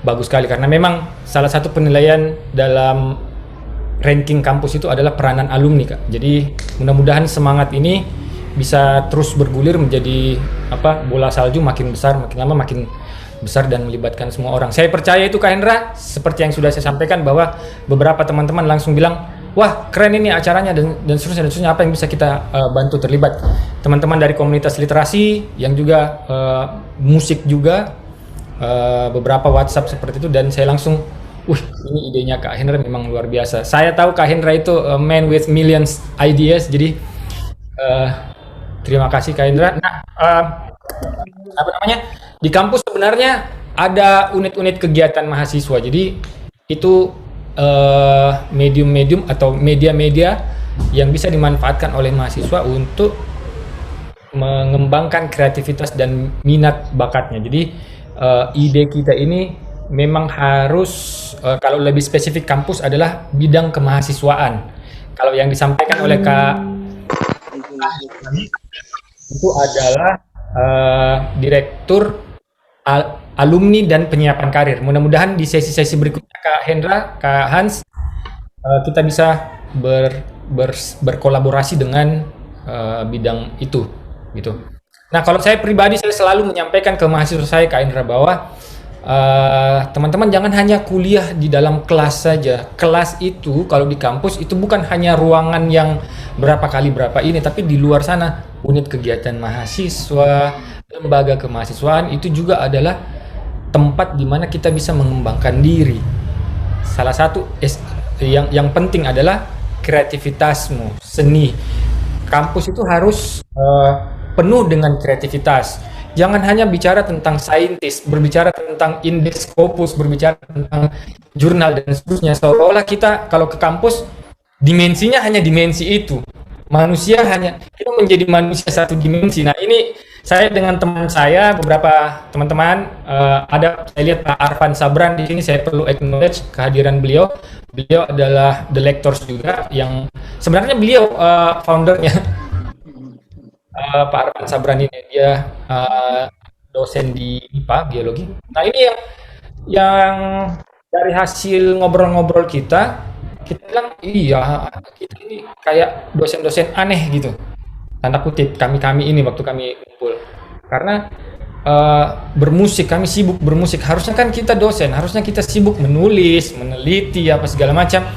Bagus sekali karena memang salah satu penilaian dalam ranking kampus itu adalah peranan alumni, Kak. Jadi mudah-mudahan semangat ini bisa terus bergulir menjadi bola salju makin besar, makin lama makin besar dan melibatkan semua orang. Saya percaya itu Kak Hendra, seperti yang sudah saya sampaikan bahwa beberapa teman-teman langsung bilang, wah keren ini acaranya dan seterusnya apa yang bisa kita bantu terlibat. Teman-teman dari komunitas literasi yang juga musik juga, beberapa WhatsApp seperti itu dan saya langsung, ini idenya Kak Hendra memang luar biasa. Saya tahu Kak Hendra itu a man with millions ideas, jadi terima kasih Kak Hendra. Nah, di kampus sebenarnya ada unit-unit kegiatan mahasiswa. Jadi itu medium-medium atau media-media yang bisa dimanfaatkan oleh mahasiswa untuk mengembangkan kreativitas dan minat bakatnya. Jadi ide kita ini memang harus kalau lebih spesifik kampus adalah bidang kemahasiswaan. Kalau yang disampaikan oleh Kak itu adalah direktur alumni dan penyiapan karir. Mudah-mudahan di sesi-sesi berikutnya Kak Hendra, Kak Hans, kita bisa berkolaborasi dengan bidang itu, gitu. Nah, kalau saya pribadi saya selalu menyampaikan ke mahasiswa saya Kak Hendra bahwa teman-teman jangan hanya kuliah di dalam kelas saja. Kelas itu kalau di kampus itu bukan hanya ruangan yang berapa kali berapa ini, tapi di luar sana unit kegiatan mahasiswa, lembaga kemahasiswaan itu juga adalah tempat di mana kita bisa mengembangkan diri. Salah satu yang penting adalah kreativitasmu, seni. Kampus itu harus penuh dengan kreativitas. Jangan hanya bicara tentang saintis, berbicara tentang indeks Scopus, berbicara tentang jurnal dan seterusnya. Seolah-olah kita kalau ke kampus dimensinya hanya dimensi itu. Manusia hanya kita menjadi manusia satu dimensi. Nah, ini saya dengan teman saya, beberapa teman-teman, ada saya lihat Pak Arfan Sabran di sini. Saya perlu acknowledge kehadiran beliau. Beliau adalah the lectors juga, yang sebenarnya beliau foundernya. Pak Arfan Sabran ini dia dosen di IPA biologi. Nah, ini yang dari hasil ngobrol-ngobrol kita bilang iya kita ini kayak dosen-dosen aneh gitu, tanda kutip kami ini waktu kami kumpul karena bermusik, kami sibuk bermusik. Harusnya kan kita dosen, harusnya kita sibuk menulis, meneliti apa segala macam.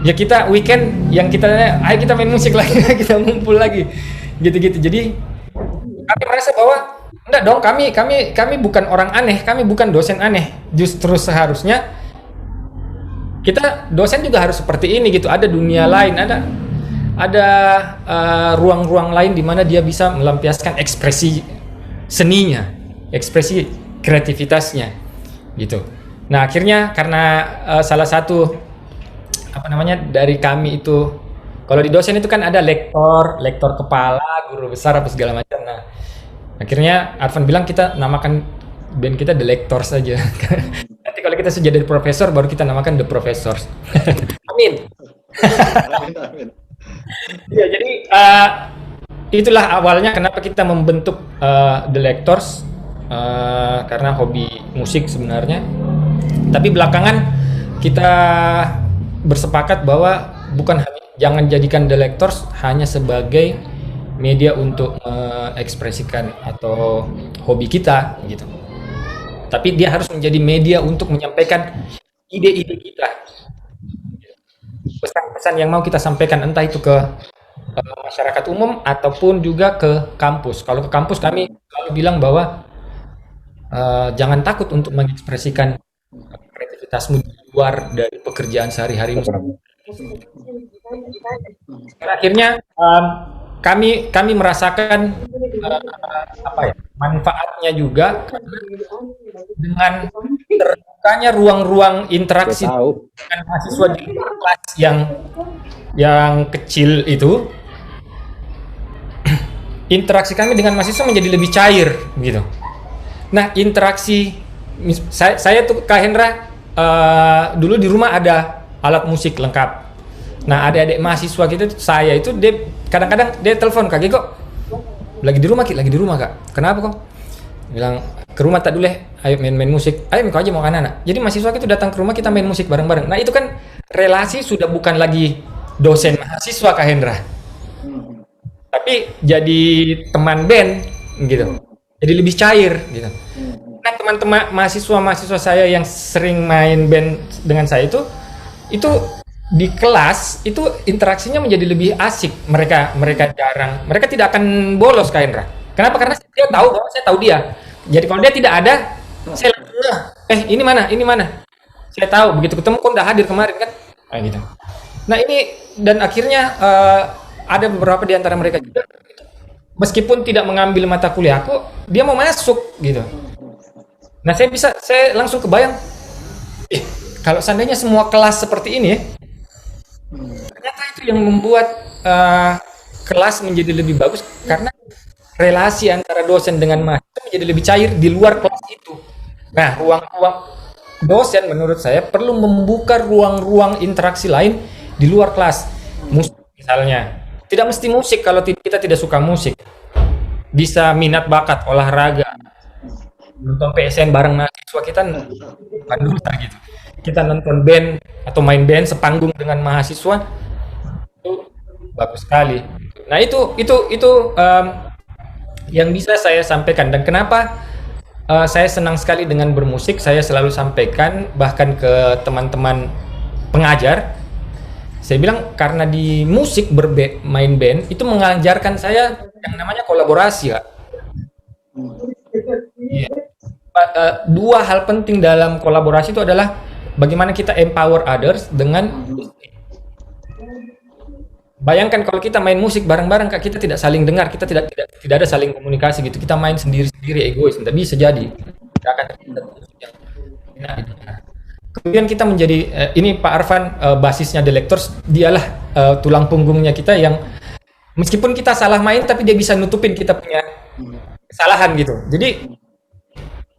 Ya kita weekend yang kita ayo kita main musik lagi, kita ngumpul lagi gitu-gitu. Jadi kami merasa bahwa enggak dong, kami bukan orang aneh, kami bukan dosen aneh. Justru seharusnya kita dosen juga harus seperti ini gitu. Ada dunia lain, ada ruang-ruang lain di mana dia bisa melampiaskan ekspresi seninya, ekspresi kreativitasnya gitu. Nah, akhirnya karena salah satu dari kami itu, kalau di dosen itu kan ada lektor kepala, guru besar apa segala macam. Nah, akhirnya Arfan bilang kita namakan band kita The Lectors saja. Nanti kalau kita sudah jadi profesor baru kita namakan The Professors. Amin. Amin, amin. Ya, jadi itulah awalnya kenapa kita membentuk The Lectors, karena hobi musik sebenarnya. Tapi belakangan kita bersepakat bahwa jangan jadikan The Lectors hanya sebagai media untuk mengekspresikan atau hobi kita gitu. Tapi dia harus menjadi media untuk menyampaikan ide-ide kita. Pesan-pesan yang mau kita sampaikan entah itu ke masyarakat umum ataupun juga ke kampus. Kalau ke kampus kami selalu bilang bahwa jangan takut untuk mengekspresikan kreativitasmu di luar dari pekerjaan sehari-harimu. Akhirnya kami merasakan manfaatnya juga dengan terbukanya ruang-ruang interaksi dengan mahasiswa di kelas yang kecil itu. Interaksi kami dengan mahasiswa menjadi lebih cair gitu. Nah, interaksi saya tuh Kak Hendra dulu di rumah ada alat musik lengkap. Nah, adik-adik mahasiswa kita saya itu dia kadang-kadang dia telepon, "Kak Gego, lagi di rumah Kak." "Kenapa kok?" Bilang, "Ke rumah tak dulu ayo main musik." "Ayo kau aja mau anak-anak." Jadi mahasiswa itu datang ke rumah kita main musik bareng-bareng. Nah, itu kan relasi sudah bukan lagi dosen mahasiswa Kak Hendra. Tapi jadi teman band gitu. Jadi lebih cair gitu. Nah, teman-teman mahasiswa saya yang sering main band dengan saya itu di kelas itu interaksinya menjadi lebih asik. Mereka tidak akan bolos Kak Hendra. Kenapa? Karena dia tahu bahwa saya tahu dia. Jadi kalau dia tidak ada, saya langsung, ini mana? Saya tahu, begitu ketemu kok udah hadir kemarin kan? Kayak gitu. Nah, ini dan akhirnya ada beberapa di antara mereka juga meskipun tidak mengambil mata kuliah aku, dia mau masuk gitu. Nah, saya langsung kebayang, kalau seandainya semua kelas seperti ini ya, ternyata itu yang membuat kelas menjadi lebih bagus karena relasi antara dosen dengan mahasiswa menjadi lebih cair di luar kelas itu. Nah, ruang-ruang dosen menurut saya perlu membuka ruang-ruang interaksi lain di luar kelas. Musik misalnya. Tidak mesti musik kalau kita tidak suka musik. Bisa minat bakat olahraga. Nonton PSN bareng mahasiswa kita bukan duta gitu. Kita nonton band atau main band sepanggung dengan mahasiswa itu bagus sekali. Nah, itu yang bisa saya sampaikan dan kenapa saya senang sekali dengan bermusik. Saya selalu sampaikan bahkan ke teman-teman pengajar. Saya bilang karena di musik main band itu mengajarkan saya yang namanya kolaborasi, Kak. Dua hal penting dalam kolaborasi itu adalah bagaimana kita empower others dengan bayangkan kalau kita main musik bareng-bareng, Kak, kita tidak saling dengar, kita tidak ada saling komunikasi gitu. Kita main sendiri-sendiri egois, tidak bisa jadi. Kita akan kemudian kita menjadi ini Pak Arfan basisnya The Lectors, dialah tulang punggungnya kita yang meskipun kita salah main tapi dia bisa nutupin kita punya kesalahan gitu. Jadi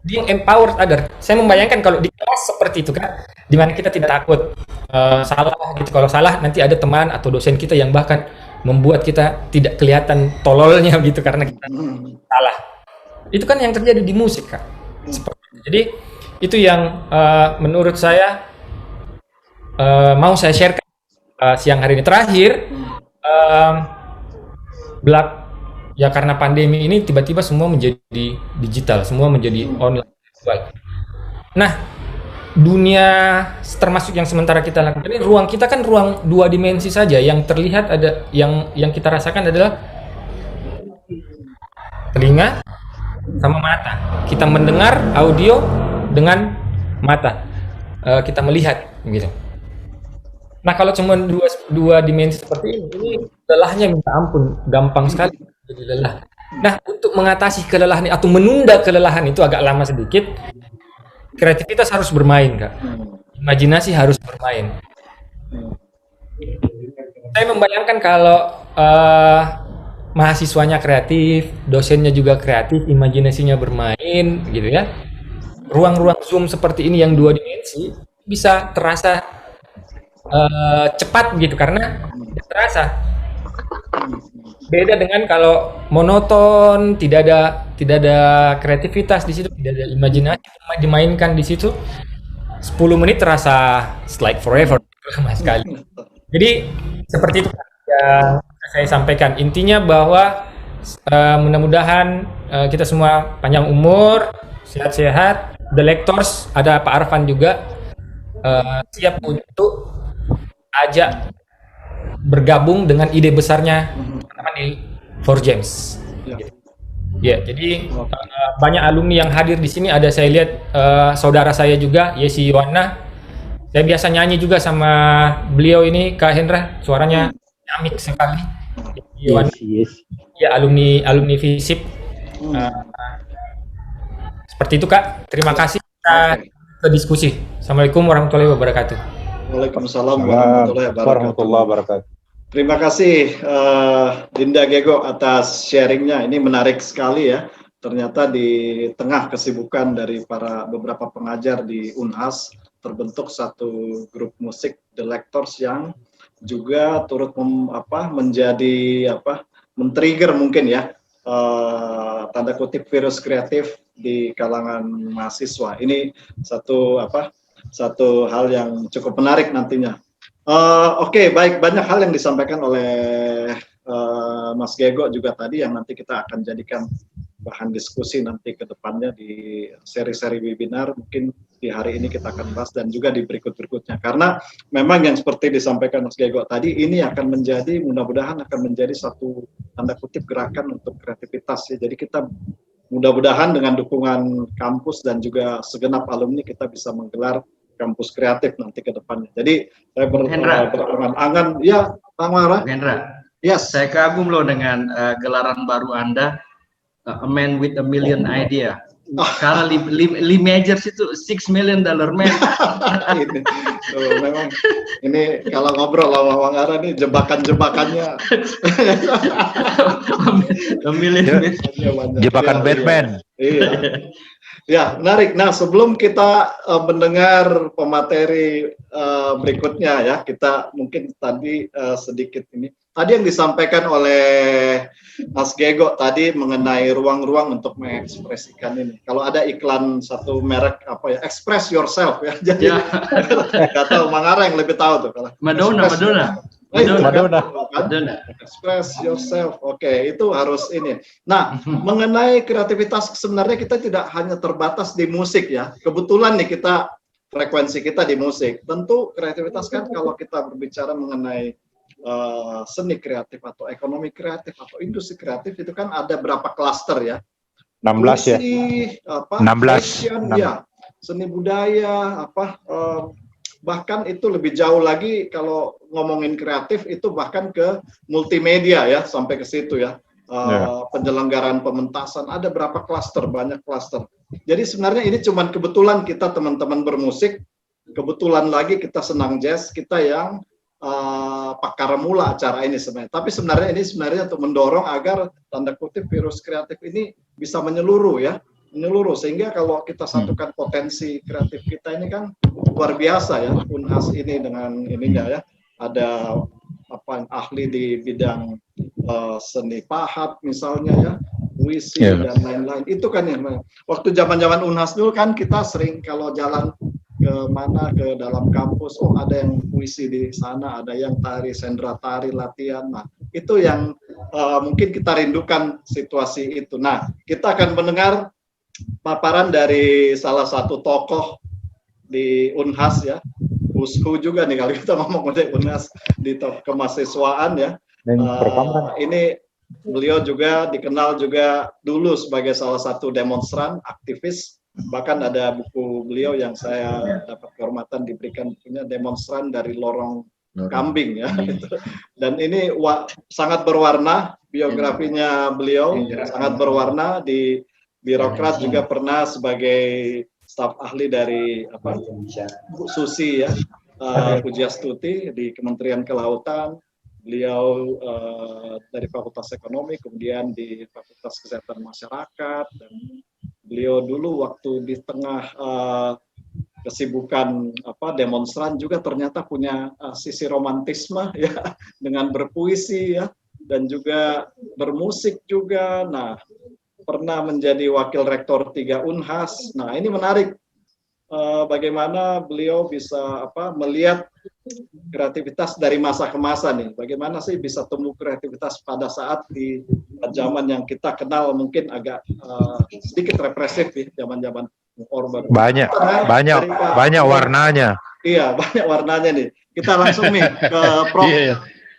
dia empower other. Saya membayangkan kalau di kelas seperti itu kan, di mana kita tidak takut salah gitu. Kalau salah nanti ada teman atau dosen kita yang bahkan membuat kita tidak kelihatan tololnya gitu karena kita salah. Itu kan yang terjadi di musik, Kak. Jadi itu yang menurut saya mau saya share siang hari ini. Terakhir, ya karena pandemi ini tiba-tiba semua menjadi digital, semua menjadi online. Nah, dunia termasuk yang sementara kita lakukan ini, ruang kita kan ruang 2 dimensi saja. Yang terlihat ada yang kita rasakan adalah telinga sama mata. Kita mendengar audio dengan mata, kita melihat gitu. Nah, kalau cuma dua dimensi seperti ini lelahnya minta ampun, gampang sekali jadi lelah. Nah, untuk mengatasi kelelahan atau menunda kelelahan itu agak lama sedikit, kreativitas harus bermain, Kak. Imajinasi harus bermain. Saya membayangkan kalau mahasiswanya kreatif, dosennya juga kreatif, imajinasinya bermain, gitu ya. Ruang-ruang Zoom seperti ini yang dua dimensi bisa terasa cepat gitu karena terasa. Beda dengan kalau monoton, tidak ada kreativitas di situ, tidak ada imajinasi dimainkan di situ. 10 menit terasa like forever, lama sekali. Jadi seperti itu yang saya sampaikan. Intinya bahwa mudah-mudahan kita semua panjang umur, sehat-sehat. The Lectors, ada Pak Arfan juga siap untuk ajak bergabung dengan ide besarnya teman-teman di 4Gems. Ya, jadi banyak alumni yang hadir di sini. Ada saya lihat saudara saya juga, Yesi Yowana. Saya biasa nyanyi juga sama beliau ini, Kak Hendra. Suaranya nyamik sekali. Yowana. Ya, alumni FISIP. Seperti itu, Kak. Terima kasih. Kita ke diskusi. Assalamualaikum warahmatullahi wabarakatuh. Waalaikumsalam warahmatullahi wabarakatuh. Terima kasih Dinda Gego atas sharingnya. Ini menarik sekali ya. Ternyata di tengah kesibukan dari beberapa pengajar di Unhas terbentuk satu grup musik The Lectors yang juga turut men-trigger mungkin ya tanda kutip virus kreatif di kalangan mahasiswa. Ini satu hal yang cukup menarik nantinya. Oke, baik, banyak hal yang disampaikan oleh Mas Gego juga tadi yang nanti kita akan jadikan bahan diskusi nanti ke depannya di seri-seri webinar. Mungkin di hari ini kita akan bahas dan juga di berikut-berikutnya. Karena memang yang seperti disampaikan Mas Gego tadi, ini akan menjadi, mudah-mudahan akan menjadi satu tanda kutip gerakan untuk kreativitas ya. Jadi kita mudah-mudahan dengan dukungan kampus dan juga segenap alumni kita bisa menggelar kampus kreatif nanti ke depannya. Jadi saya berangan-angan, ya Pak Mara. Hendra, Yes. saya kagum loh dengan gelaran baru Anda, A Man with a Million Idea. Karena Lee Majors itu $6 million man. Memang ini kalau ngobrol sama Bang Ara nih jebakan-jebakannya. Jebakan Batman. Iya. Ya, menarik. Nah, sebelum kita mendengar pemateri berikutnya ya, kita mungkin tadi sedikit ini. Tadi yang disampaikan oleh Mas Gego tadi mengenai ruang-ruang untuk mengekspresikan ini. Kalau ada iklan satu merek express yourself ya. Jadi nggak tahu Bang Ara yang lebih tahu tuh kalau Madonna. Express yourself. Oke, itu harus ini. Nah, mengenai kreativitas sebenarnya kita tidak hanya terbatas di musik ya. Kebetulan nih frekuensi kita di musik. Tentu kreativitas kan kalau kita berbicara mengenai seni kreatif atau ekonomi kreatif atau industri kreatif itu kan ada berapa klaster ya? 16 ya. 16. Fashion, ya, seni budaya, bahkan itu lebih jauh lagi kalau ngomongin kreatif itu bahkan ke multimedia ya, sampai ke situ ya. Penyelenggaraan pementasan ada berapa klaster, banyak klaster. Jadi sebenarnya ini cuman kebetulan kita teman-teman bermusik, kebetulan lagi kita senang jazz, kita yang pakar mula acara ini sebenarnya. Tapi sebenarnya ini untuk mendorong agar tanda kutip virus kreatif ini bisa menyeluruh ya, sehingga kalau kita satukan potensi kreatif kita ini kan luar biasa ya. Unhas ini dengan ininya ya, ada ahli di bidang seni pahat misalnya ya, puisi dan lain-lain. Itu kan yang waktu zaman-zaman Unhas dulu kan kita sering kalau jalan ke dalam kampus, ada yang puisi di sana, ada yang tari, sendra tari, latihan. Nah, itu yang mungkin kita rindukan situasi itu. Nah, kita akan mendengar paparan dari salah satu tokoh di Unhas ya, Ushu juga nih kalau kita ngomong dari Unhas di kemahasiswaan ya. Ini beliau juga dikenal juga dulu sebagai salah satu demonstran, aktivis. Bahkan ada buku beliau yang saya dapat kehormatan diberikan, bukunya Demonstran dari Lorong kambing ya. Dan ini sangat berwarna, biografinya beliau sangat berwarna. Di birokrat juga pernah sebagai staf ahli dari Bu Susi ya, Pujiastuti di Kementerian Kelautan. Beliau dari Fakultas Ekonomi, kemudian di Fakultas Kesehatan Masyarakat, dan beliau dulu waktu di tengah kesibukan demonstran juga ternyata punya sisi romantisme ya, dengan berpuisi ya, dan juga bermusik juga. Nah, pernah menjadi wakil rektor 3 Unhas. Nah, ini menarik bagaimana beliau bisa melihat kreativitas dari masa ke masa nih. Bagaimana sih bisa tumbuh kreativitas pada saat di zaman yang kita kenal mungkin agak sedikit represif ya, zaman-zaman Orba. Banyak warnanya. Iya, banyak warnanya nih. Kita langsung nih ke Prof.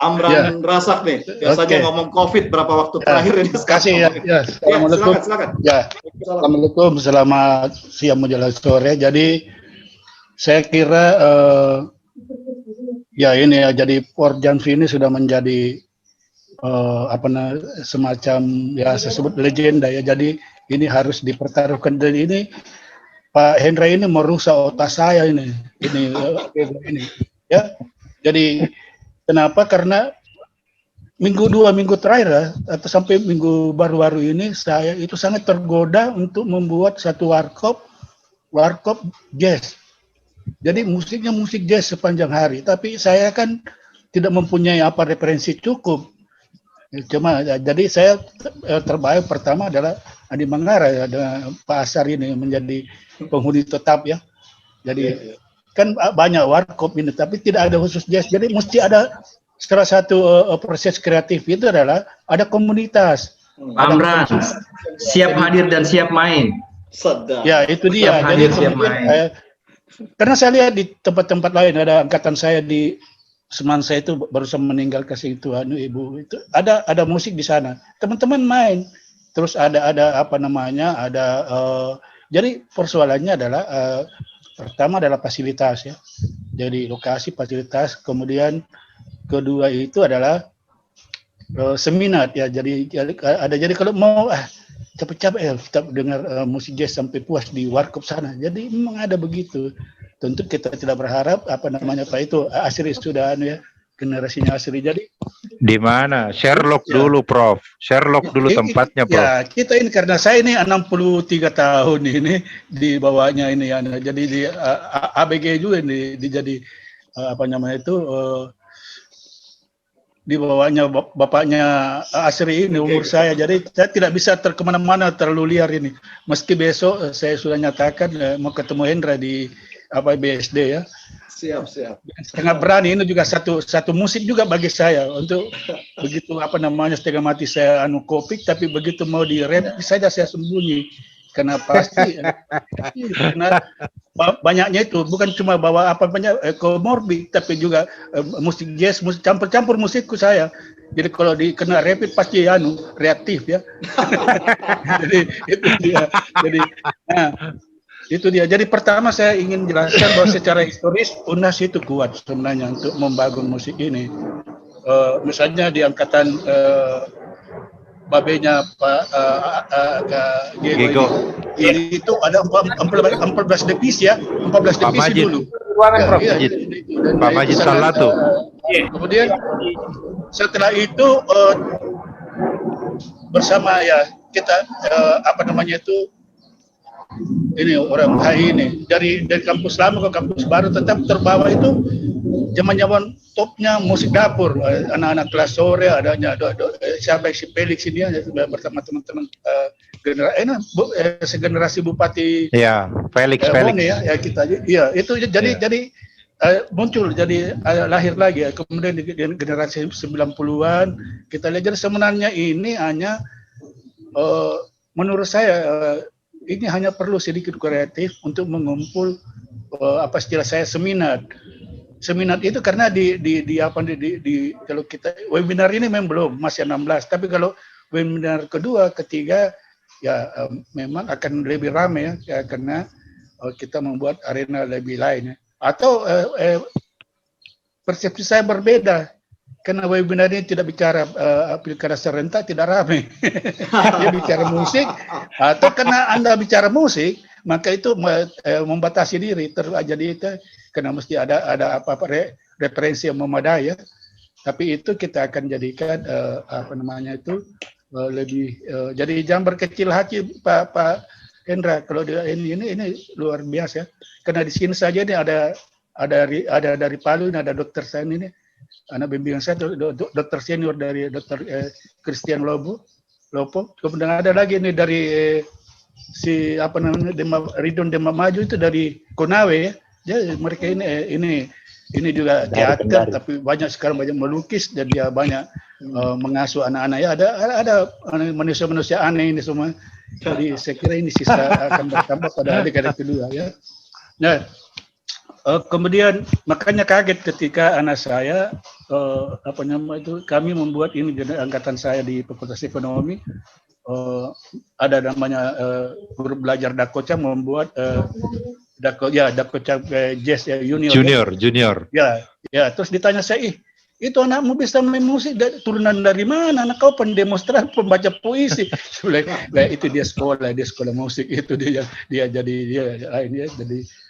Amran Razak nih. Biasanya ngomong COVID berapa waktu terakhir ini sekarang. Kasih ya. Assalamualaikum. Silakan. Ya. Assalamualaikum, selamat siang menjelang sore. Jadi saya kira ya ini ya, jadi Porjamsi ini sudah menjadi semacam ya saya sebut legenda ya. Jadi ini harus dipertaruhkan, dan ini Pak Hendra ini merusak otak saya ini ya. Jadi kenapa? Karena dua minggu terakhir atau sampai minggu baru-baru ini saya itu sangat tergoda untuk membuat satu warkop jazz. Jadi musiknya musik jazz sepanjang hari, tapi saya kan tidak mempunyai referensi cukup. Jadi saya terbaik pertama adalah Adi Mangara, ada Pak Asar ini menjadi penghuni tetap ya. Jadi kan banyak warkop ini, tapi tidak ada khusus jazz. Jadi mesti ada salah satu proses kreatif itu adalah ada komunitas. Amran, siap hadir dan siap main. Sedap. Ya itu dia. Siap Jadi hadir, siap main. karena saya lihat di tempat-tempat lain, ada angkatan saya di Seman, saya itu barusan meninggal kasih itu ibu itu ada musik di sana, teman-teman main, terus ada jadi persoalannya adalah pertama adalah fasilitas ya, jadi lokasi fasilitas, kemudian kedua itu adalah seminar ya, jadi kalau mau capek-capek kita dengar musik jazz sampai puas di warkop sana. Jadi memang ada begitu. Tentu kita tidak berharap Pak itu Asri sudah generasinya Asri. Jadi di mana? Sherlock dulu, Prof. Sherlock dulu tempatnya, Prof. Ya, kita ini karena saya ini 63 tahun ini di bawahnya ini ya. Jadi di ABG juga ini jadi di bawahnya bapaknya Asri ini umur saya, jadi saya tidak bisa kemana-mana terlalu liar ini. Meski besok saya sudah nyatakan mau ketemu Hendra di BSD ya. Siap. Setengah berani ini juga satu musik juga bagi saya untuk begitu setengah mati saya kopik, tapi begitu mau di rap saja saya sembunyi. Karena pasti karena banyaknya itu bukan cuma bawa komorbid, tapi juga musik jazz, musik campur musikku saya. Jadi kalau kena rapid pasti reaktif ya. Jadi itu dia. Itu dia. Jadi pertama saya ingin jelaskan bahwa secara historis Unhas itu kuat sebenarnya untuk membangun musik ini. Misalnya di angkatan babenya Pak Gego. Ini itu ada 14 divisi ya, 14 divisi dulu. Pak Majid Salatu. Kemudian setelah itu bersama ya kita ini orang HI ini dari kampus lama ke kampus baru tetap terbawa itu zaman topnya musik dapur, anak-anak kelas sore adanya siapa si Felix ini bersama teman-teman segenerasi Bupati Felix ya kita itu jadi muncul, jadi lahir lagi ya. Kemudian di generasi 90-an kita lihat, jadi sebenarnya ini hanya menurut saya ini hanya perlu sedikit kreatif untuk mengumpul istilah saya seminar itu, karena kalau kita webinar ini memang belum, masih 16, tapi kalau webinar kedua ketiga ya memang akan lebih ramai ya, karena kita membuat arena lebih lain ya. Atau persepsi saya berbeda. Karena webinar ini tidak bicara pilkada serentak, tidak ramai. Dia bicara musik, atau karena Anda bicara musik, maka itu membatasi diri. Jadi itu karena mesti ada apa-apa referensi yang memadai ya. Tapi itu kita akan jadikan lebih jadi jangan berkecil hati Pak Hendra. Kalau dia ini luar biasa. Karena di sini saja ini ada dari Palu, ini ada dokter saya ini. Anak bimbingan saya dokter senior dari dokter Christian Lopo. Kemudian ada lagi ini dari Ridon Demam Maju itu dari Konawe ya. Jadi mereka ini juga teater, tapi sekarang banyak melukis dan dia banyak mengasuh anak-anak ya. Ada manusia-manusia aneh ini semua. Jadi saya kira ini sisa akan bertambah pada dekade kedua ya. Nah, kemudian makanya kaget ketika anak saya kami membuat ini angkatan saya di Fakultas Ekonomi ada namanya grup belajar Dakoca membuat Dakoca Jazz Junior. Ya, terus ditanya saya, itu anakmu bisa main musik turunan dari mana? Anak kau pendemonstran, pembaca puisi. Itu dia sekolah musik itu dia jadi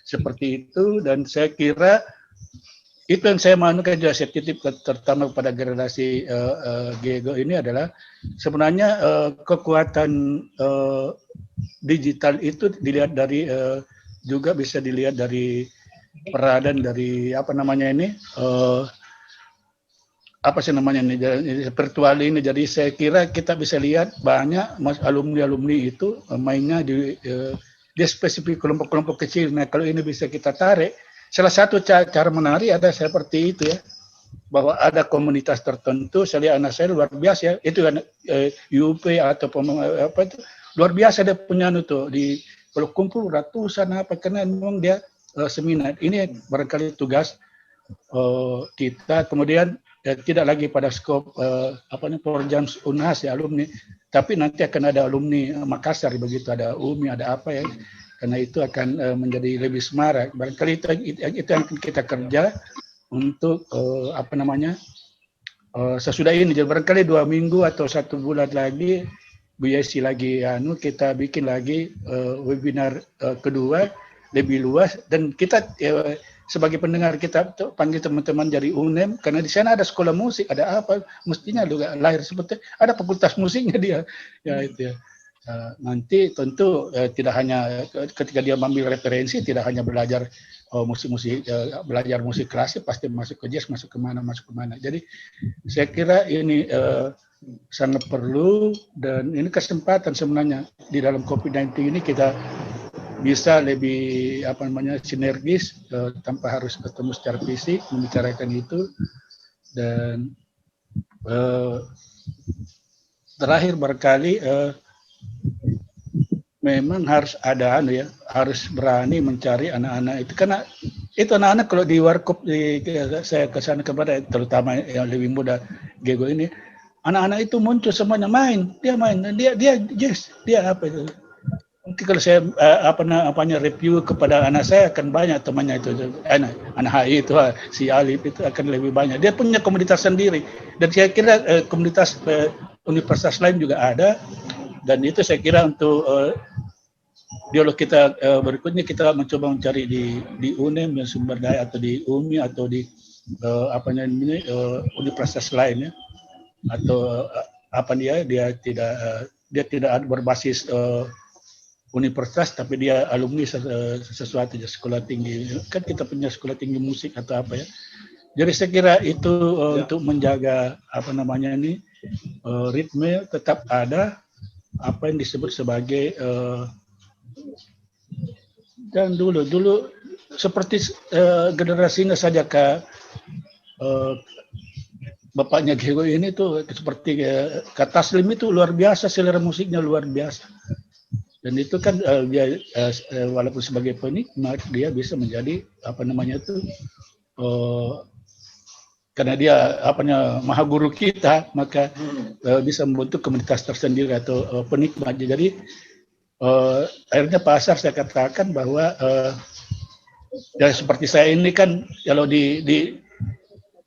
seperti itu. Dan saya kira itu yang saya manukan juga saya titip terutama kepada generasi Gego ini adalah sebenarnya kekuatan digital itu dilihat dari juga bisa dilihat dari peradan dari virtual ini. Jadi saya kira kita bisa lihat banyak alumni itu mainnya dia spesifik kelompok-kelompok kecil. Nah kalau ini bisa kita tarik, salah satu cara menarik ada seperti itu ya, bahwa ada komunitas tertentu. Saya lihat anak saya luar biasa ya, itu kan UP atau itu luar biasa dia punya itu di kalau kumpul ratusan karena memang dia seminar. Ini barangkali tugas kita. Kemudian tidak lagi pada skop Porjams Unhas ya alumni, tapi nanti akan ada alumni Makassar begitu, ada UMI, ada apa ya. Karena itu akan menjadi lebih semarak. Barangkali itu yang kita kerja untuk sesudah ini. Jadi barangkali 2 minggu atau 1 bulan lagi Bu Yesi lagi kita bikin lagi webinar kedua lebih luas, dan kita sebagai pendengar kita panggil teman-teman dari UNEM karena di sana ada sekolah musik, ada apa mestinya juga lahir seperti ada fakultas musiknya dia ya itu ya. Nanti tentu tidak hanya ketika dia mengambil referensi tidak hanya belajar musik-musik belajar musik klasik, pasti masuk ke jazz, masuk kemana. Jadi saya kira ini sangat perlu, dan ini kesempatan sebenarnya di dalam COVID-19 ini kita bisa lebih sinergis tanpa harus ketemu secara fisik membicarakan itu. Dan terakhir barangkali memang harus ada harus berani mencari anak-anak itu, karena itu anak-anak kalau di warkop saya kesana kepada terutama yang lebih muda Gego ini, anak-anak itu muncul semuanya dia jazz, dia apa itu. Mungkin kalau saya review kepada anak saya akan banyak temannya itu anak HI itu si Alif itu akan lebih banyak. Dia punya komunitas sendiri, dan saya kira komunitas universitas lain juga ada. Dan itu saya kira untuk dialog kita berikutnya kita mencoba mencari di UNEM yang sumber daya, atau di UMI, atau di universitas lain ya, atau dia tidak berbasis universitas, tapi dia alumni sesuatu sekolah tinggi. Kan kita punya sekolah tinggi musik atau apa ya. Jadi saya kira itu untuk menjaga ritme tetap ada, apa yang disebut sebagai dan dulu seperti generasinya saja bapaknya Gego ini tuh seperti Kak Taslim itu luar biasa, selera musiknya luar biasa. Dan itu kan dia walaupun sebagai penikmat dia bisa menjadi karena dia maha guru kita, maka bisa membentuk komunitas tersendiri atau penikmat. Jadi akhirnya pasar saya katakan bahwa ya seperti saya ini kan kalau di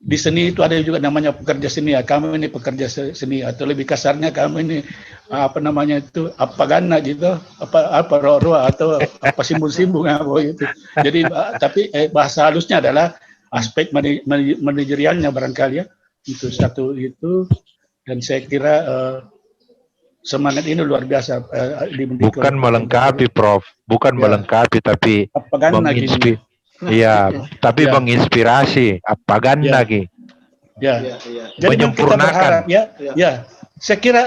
di seni itu ada juga namanya pekerja seni ya. Kami ini pekerja seni, atau lebih kasarnya kami ini apa namanya itu apagana gitu, apa roa atau apa simbol-simbol apa gitu. Jadi tapi bahasa halusnya adalah aspek manajerialnya barangkali ya. Itu satu itu, dan saya kira semangat ini luar biasa. Bukan melengkapi, Prof. Bukan Ya. melengkapi, tapi Propaganda gini. Iya, tapi Ya. menginspirasi, propaganda Ya. Ki. Ya. Iya, iya. Jadi kita Menyempurnakan. berharap ya, Ya. ya. Saya kira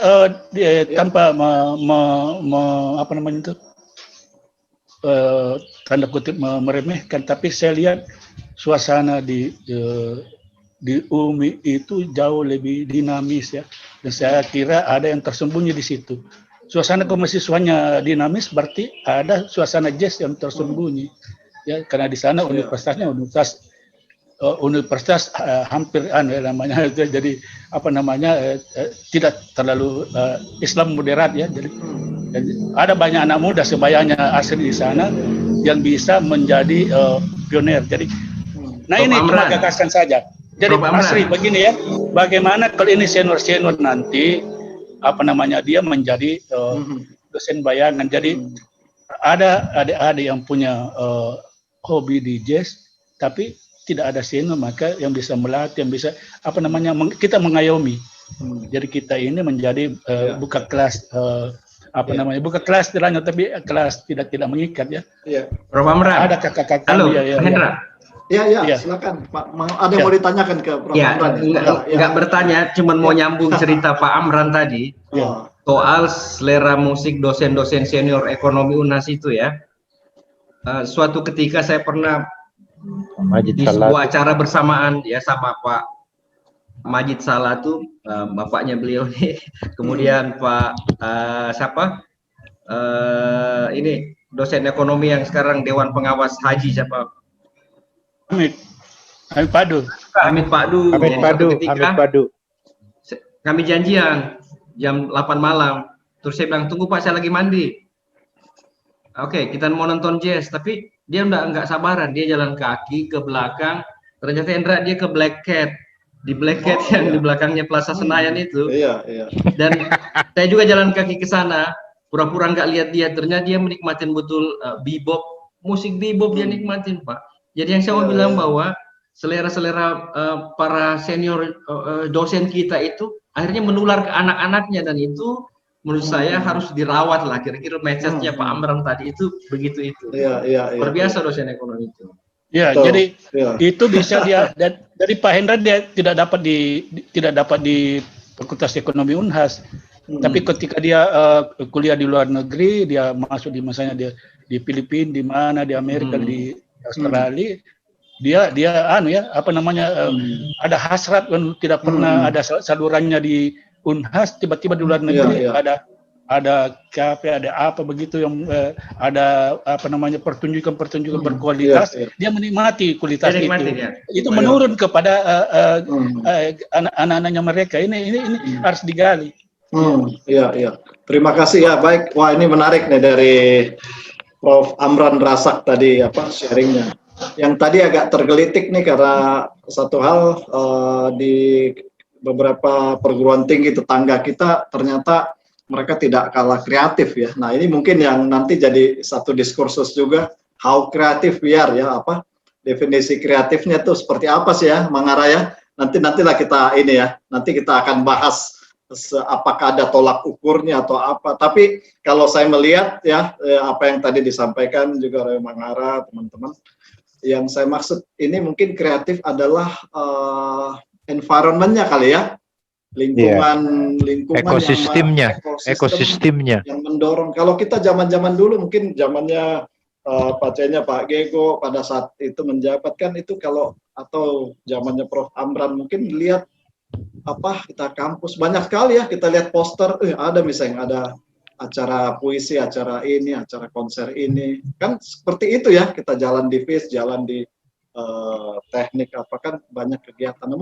tanpa apa namanya itu tanda kutip meremehkan, tapi saya lihat suasana di UMI itu jauh lebih dinamis ya, dan saya kira ada yang tersembunyi di situ. Suasana kemahasiswanya dinamis, berarti ada suasana jazz yang tersembunyi ya, karena di sana universitasnya universitas hampir namanya jadi apa namanya tidak terlalu Islam moderat ya, jadi ada banyak anak muda sebayanya asli di sana yang bisa menjadi pionir. Jadi nah Prof. ini cuma Amran. gagasan saja. Jadi Prof. Amran. Asri begini ya, bagaimana kalau ini senior nanti apa namanya dia menjadi dosen bayangan. Jadi ada adik-adik yang punya hobi di jazz, tapi tidak ada senior, maka yang bisa melatih, yang bisa apa namanya kita mengayomi. Jadi kita ini menjadi buka kelas namanya, buka kelas istilahnya, tapi kelas tidak mengikat ya. Iya. Prof. Amran. Ada kakak-kakak Halo, ya. Hendra. Iya, Iya. silakan Pak. Ada yang mau ditanyakan ke Prof. Ya, Amran? nggak bertanya, cuman mau nyambung cerita Pak Amran tadi Ya. soal selera musik dosen-dosen senior ekonomi UNHAS itu ya. Suatu ketika saya pernah Majid di Salat. sebuah acara bersamaan ya sama Pak Majid Salah tuh, bapaknya beliau nih, kemudian Pak siapa ini dosen ekonomi yang sekarang Dewan Pengawas Haji, siapa? Hamid Padu. Hamid Padu. Hamid Jadi Padu, suatu ketika, Hamid Padu. kami janjian jam 8 malam, terus saya bilang tunggu Pak, saya lagi mandi. Oke, kita mau nonton jazz, tapi dia nggak sabaran, dia jalan kaki ke belakang. Ternyata Hendra dia ke Black Cat, di Black Cat yang di belakangnya Plaza Senayan itu. Iya, iya. Dan saya juga jalan kaki ke sana, pura-pura nggak lihat dia. Ternyata dia menikmatin betul bebop, musik bebop dia nikmatin Pak. Jadi yang saya mau bilang bahwa selera-selera para senior dosen kita itu akhirnya menular ke anak-anaknya, dan itu menurut saya harus dirawat lah. Kira-kira message-nya Pak Amran tadi itu begitu itu. Iya. Luar biasa dosen ekonomi itu. Ya, Betul. jadi Iya. itu bisa dia dari Pak Hendra dia tidak dapat di Fakultas Ekonomi Unhas. Tapi ketika dia kuliah di luar negeri, dia masuk di misalnya dia di Filipina, di mana, di Amerika, di Australia, dia apa namanya ada hasrat kan, tidak pernah ada salurannya di Unhas, tiba-tiba di luar negeri ada kafe, ada apa begitu yang ada apa namanya pertunjukan berkualitas, dia menikmati kualitas itu. Itu menurun kepada anak-anaknya mereka. Ini harus digali. Iya. Terima kasih ya. Baik. Wah, ini menarik nih dari Prof. Amran Rasak tadi sharingnya. Yang tadi agak tergelitik nih karena satu hal di beberapa perguruan tinggi tetangga kita ternyata mereka tidak kalah kreatif ya. Nah, ini mungkin yang nanti jadi satu diskursus juga, how kreatif we are ya, apa definisi kreatifnya tuh seperti apa sih ya, Mangara ya. Nantilah kita ini ya, nanti kita akan bahas apakah ada tolak ukurnya atau apa. Tapi kalau saya melihat ya apa yang tadi disampaikan juga oleh Mangara, teman-teman, yang saya maksud ini mungkin kreatif adalah environment-nya kali ya. Lingkungan ekosistemnya yang mendorong. Kalau kita zaman-zaman dulu, mungkin zamannya Pak Gego pada saat itu menjabat kan, itu kalau atau zamannya Prof. Amran mungkin lihat apa kita kampus banyak sekali ya, kita lihat poster ada misalnya ada acara puisi, acara ini, acara konser ini, kan seperti itu ya, kita jalan di FIS, jalan di teknik apa kan banyak kegiatan. Nah,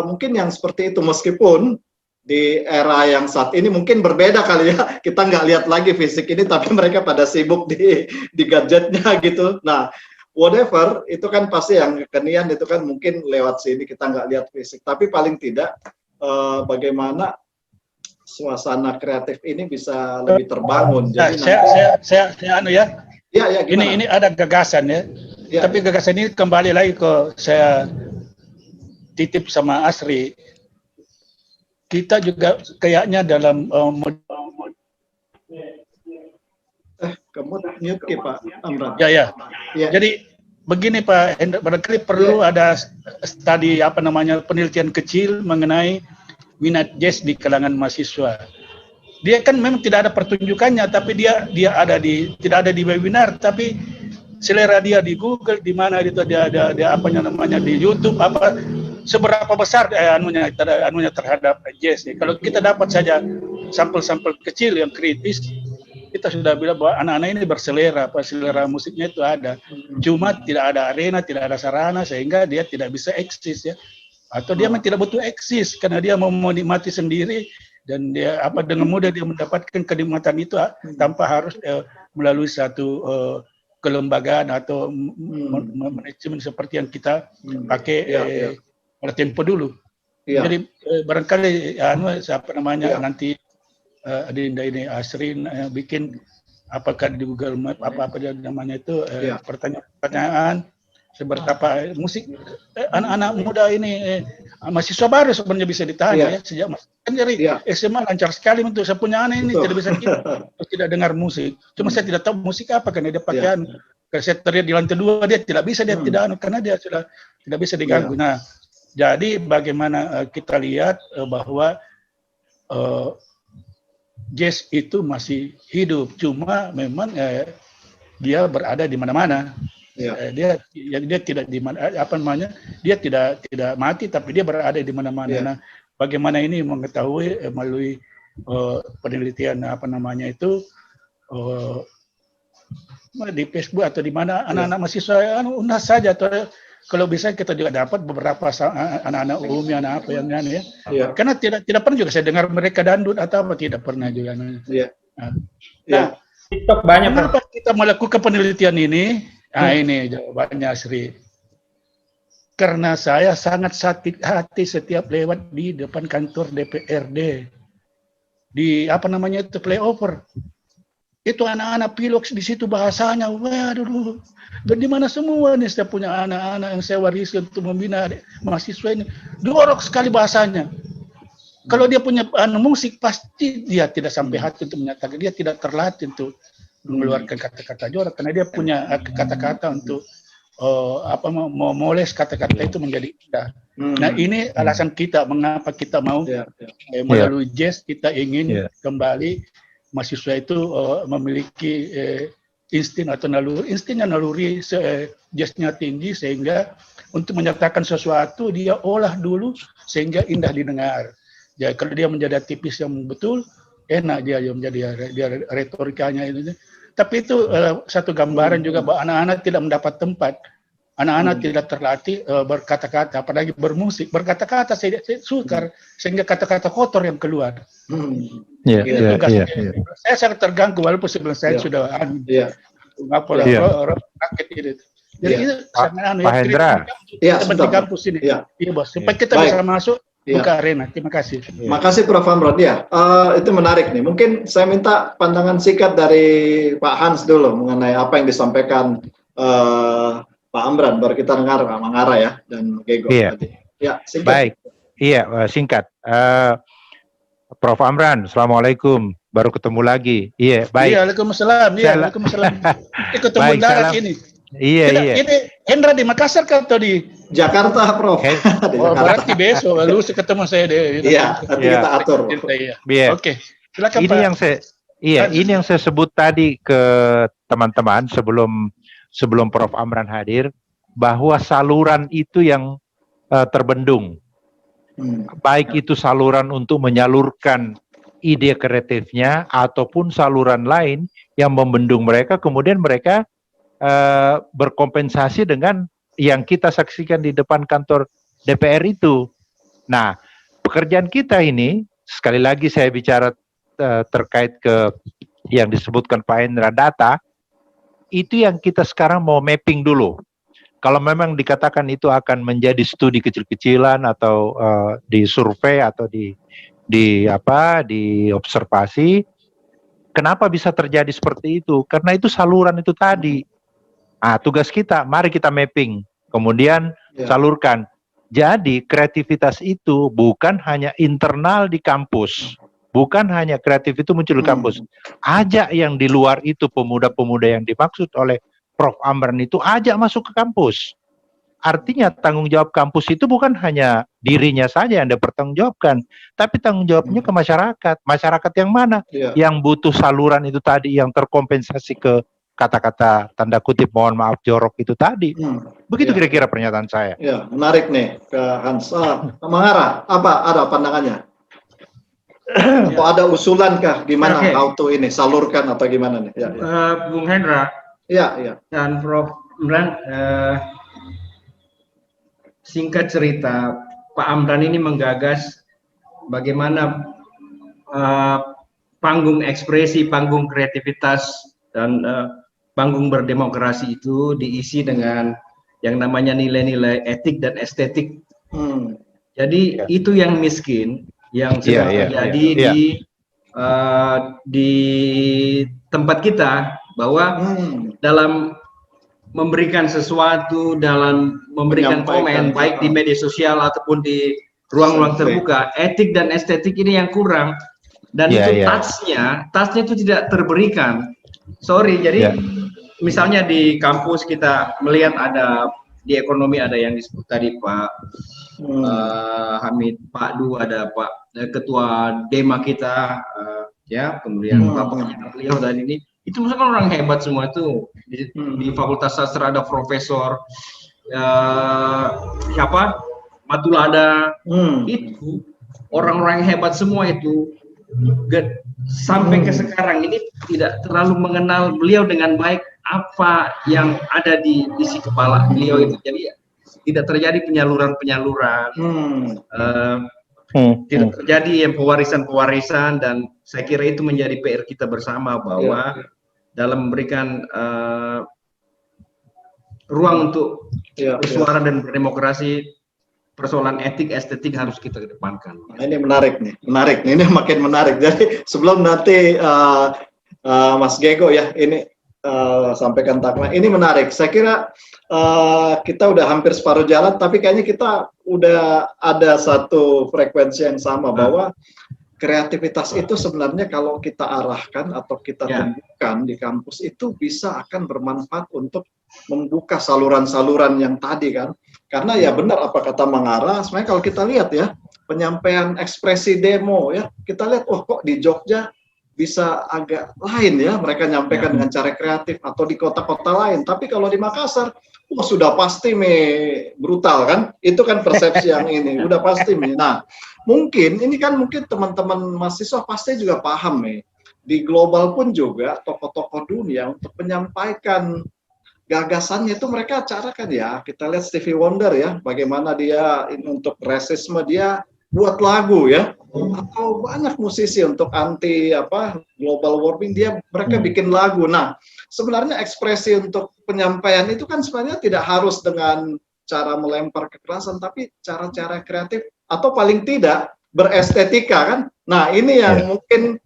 mungkin yang seperti itu, meskipun di era yang saat ini mungkin berbeda kali ya, kita nggak lihat lagi fisik ini, tapi mereka pada sibuk di gadgetnya gitu. Nah, whatever itu kan pasti yang kekinian itu kan mungkin lewat sini kita nggak lihat fisik, tapi paling tidak bagaimana suasana kreatif ini bisa lebih terbangun. Nah, Jadi saya anu ya. ya gimana? Ini ada gagasan ya. Ya. Tapi gagasan ini kembali lagi ke saya titip sama Asri. Kita juga kayaknya dalam Kamu mute Pak Amran. ya. Ya. Jadi begini Pak Hendra, barangkali perlu ada studi penelitian kecil mengenai minat jazz di kalangan mahasiswa. Dia kan memang tidak ada pertunjukannya, tapi dia tidak ada di webinar, tapi selera dia di Google, di mana itu dia di YouTube seberapa besar anunya terhadap jazz. Kalau kita dapat saja sampel-sampel kecil yang kritis, kita sudah bilang bahwa anak-anak ini berselera, selera musiknya itu ada. Cuma tidak ada arena, tidak ada sarana, sehingga dia tidak bisa eksis ya. Atau dia memang tidak butuh eksis karena dia mau menikmati sendiri, dan dia dengan mudah dia mendapatkan kenikmatan itu tanpa harus melalui satu kelembagaan atau manajemen seperti yang kita pakai pada tempo dulu. Jadi barangkali nanti Adinda ini Asrin bikin apakah di Google Map apa namanya itu pertanyaan seberapa musik anak-anak muda ini mahasiswa baru sebenarnya bisa ditanya ya sejak kan dari SMA lancar sekali untuk saya punya anak ini tidak bisa tidak dengar musik, cuma saya tidak tahu musik apa karena dia pakaian kalau saya terlihat di lantai 2 dia tidak bisa tidak karena dia sudah tidak bisa diganggu. Nah jadi bagaimana kita lihat bahwa jazz itu masih hidup, cuma memang dia berada di mana-mana. Dia tidak di mana dia tidak mati, tapi dia berada di mana-mana. Nah, bagaimana ini mengetahui melalui penelitian di Facebook atau di mana anak-anak mahasiswa undas saja, atau kalau bisa kita juga dapat beberapa anak-anak umum anak apa yang karena tidak pernah juga saya dengar mereka dandut atau apa, tidak pernah juga. Nah, TikTok banyak. Kenapa kita melakukan penelitian ini? Nah ini jawabannya Sri. Karena saya sangat sakit hati setiap lewat di depan kantor DPRD. Di flyover. Itu anak-anak piloks di situ bahasanya. Waduh, di mana semua nih saya punya anak-anak yang saya warisi untuk membina mahasiswa ini. Dorok sekali bahasanya. Kalau dia punya musik pasti dia tidak sampai hati untuk menyatakan, dia tidak terlatih untuk mengeluarkan kata-kata jorok karena dia punya kata-kata untuk memoles kata-kata itu menjadi indah. Nah ini alasan kita mengapa kita mau melalui jazz kita ingin kembali mahasiswa itu memiliki insting atau naluri jazznya tinggi, sehingga untuk menyatakan sesuatu dia olah dulu sehingga indah didengar. Ya kalau dia menjadi tipis yang betul enak dia menjadi retorikanya ini. Tapi itu satu gambaran juga bahwa anak-anak tidak mendapat tempat. Anak-anak tidak terlatih berkata-kata, apalagi bermusik. Berkata-kata saya sukar, sehingga kata-kata kotor yang keluar. Saya sangat terganggu walaupun sebelum saya sudah rakyat ini. Jadi itu sangat Pak Hendra. Seperti kampus ini. Iya bos, supaya kita bisa masuk buka arena. Terima kasih. Makasih Prof. Amran. Itu menarik nih. Mungkin saya minta pandangan singkat dari Pak Hans dulu mengenai apa yang disampaikan Pak Amran. Baru kita dengar Pak Mangara ya dan Gego tadi. Ya, singkat. Baik. Iya, singkat. Prof. Amran, Assalamualaikum. Baru ketemu lagi. Iya, baik. Waalaikumsalam. Waalaikumsalam. Ketemu darat ini. Iya. Ini Hendra di Makassar atau di Jakarta, Prof. Berarti besok lalu ketemu saya di. Iya, nanti kita atur. Oke, silakan ini Pak. Ini yang saya sebut tadi ke teman-teman sebelum Prof. Amran hadir, bahwa saluran itu yang terbendung. Baik itu saluran untuk menyalurkan ide kreatifnya ataupun saluran lain yang membendung mereka, kemudian mereka berkompensasi dengan yang kita saksikan di depan kantor DPR itu. Nah, pekerjaan kita ini, sekali lagi saya bicara terkait ke yang disebutkan Pak Hendra, data, itu yang kita sekarang mau mapping dulu. Kalau memang dikatakan itu akan menjadi studi kecil-kecilan atau di survei atau di observasi, kenapa bisa terjadi seperti itu? Karena itu saluran itu tadi. Tugas kita, mari kita mapping, kemudian salurkan. Jadi kreativitas itu bukan hanya internal di kampus, bukan hanya kreatif itu muncul di kampus. Ajak yang di luar itu, pemuda-pemuda yang dimaksud oleh Prof. Amran itu ajak masuk ke kampus. Artinya tanggung jawab kampus itu bukan hanya dirinya saja yang dipertanggungjawabkan, tapi tanggung jawabnya ke masyarakat. Masyarakat yang mana? Yang butuh saluran itu tadi, yang terkompensasi ke kata-kata tanda kutip mohon maaf jorok itu tadi. Begitu kira-kira pernyataan saya. Ya, menarik nih ke Hans. Mangara, apa ada pandangannya? Atau ada usulan kah gimana auto ini salurkan atau gimana nih? Bung Hendra, dan Prof. Amran, singkat cerita, Pak Amran ini menggagas bagaimana panggung ekspresi, panggung kreativitas, dan panggung berdemokrasi itu diisi dengan yang namanya nilai-nilai etik dan estetik. Jadi itu yang miskin, yang sedang terjadi di tempat kita, bahwa dalam memberikan sesuatu, dalam memberikan komen baik di media sosial ataupun di ruang-ruang terbuka, etik dan estetik ini yang kurang, dan itu touch-nya itu tidak terberikan. Jadi misalnya di kampus kita melihat ada di ekonomi ada yang disebut tadi Pak Hamid, Pak Du, ada Pak Ketua Dema kita, kemudian Bapak beliau dan ini. Itu misalkan orang hebat semua itu di Fakultas Sastra ada Profesor Matulada, itu orang-orang yang hebat semua itu sampai ke sekarang ini tidak terlalu mengenal beliau dengan baik apa yang ada di isi kepala beliau itu. Jadi tidak terjadi penyaluran-penyaluran, tidak terjadi yang pewarisan-pewarisan, dan saya kira itu menjadi PR kita bersama bahwa dalam memberikan ruang untuk bersuara dan berdemokrasi, persoalan etik estetik harus kita kedepankan. Ini menarik nih, ini makin menarik. Jadi sebelum nanti Mas Gego ini sampaikan takma, ini menarik. Saya kira kita udah hampir separuh jalan, tapi kayaknya kita udah ada satu frekuensi yang sama bahwa kreativitas itu sebenarnya kalau kita arahkan atau kita tumbuhkan di kampus itu bisa akan bermanfaat untuk membuka saluran-saluran yang tadi kan. Karena ya benar apa kata Mangara, sebenarnya kalau kita lihat ya, penyampaian ekspresi demo ya, kita lihat kok di Jogja bisa agak lain ya, mereka nyampaikan dengan cara kreatif, atau di kota-kota lain. Tapi kalau di Makassar, sudah pasti brutal kan? Itu kan persepsi yang ini, udah pasti Nah, mungkin teman-teman mahasiswa pasti juga paham di global pun juga tokoh-tokoh dunia untuk menyampaikan gagasannya itu mereka carakan ya. Kita lihat Stevie Wonder ya, bagaimana dia untuk rasisme dia buat lagu ya, atau banyak musisi untuk anti global warming mereka bikin lagu. Nah, sebenarnya ekspresi untuk penyampaian itu kan sebenarnya tidak harus dengan cara melempar kekerasan, tapi cara-cara kreatif atau paling tidak berestetika kan. Nah, ini yang mungkin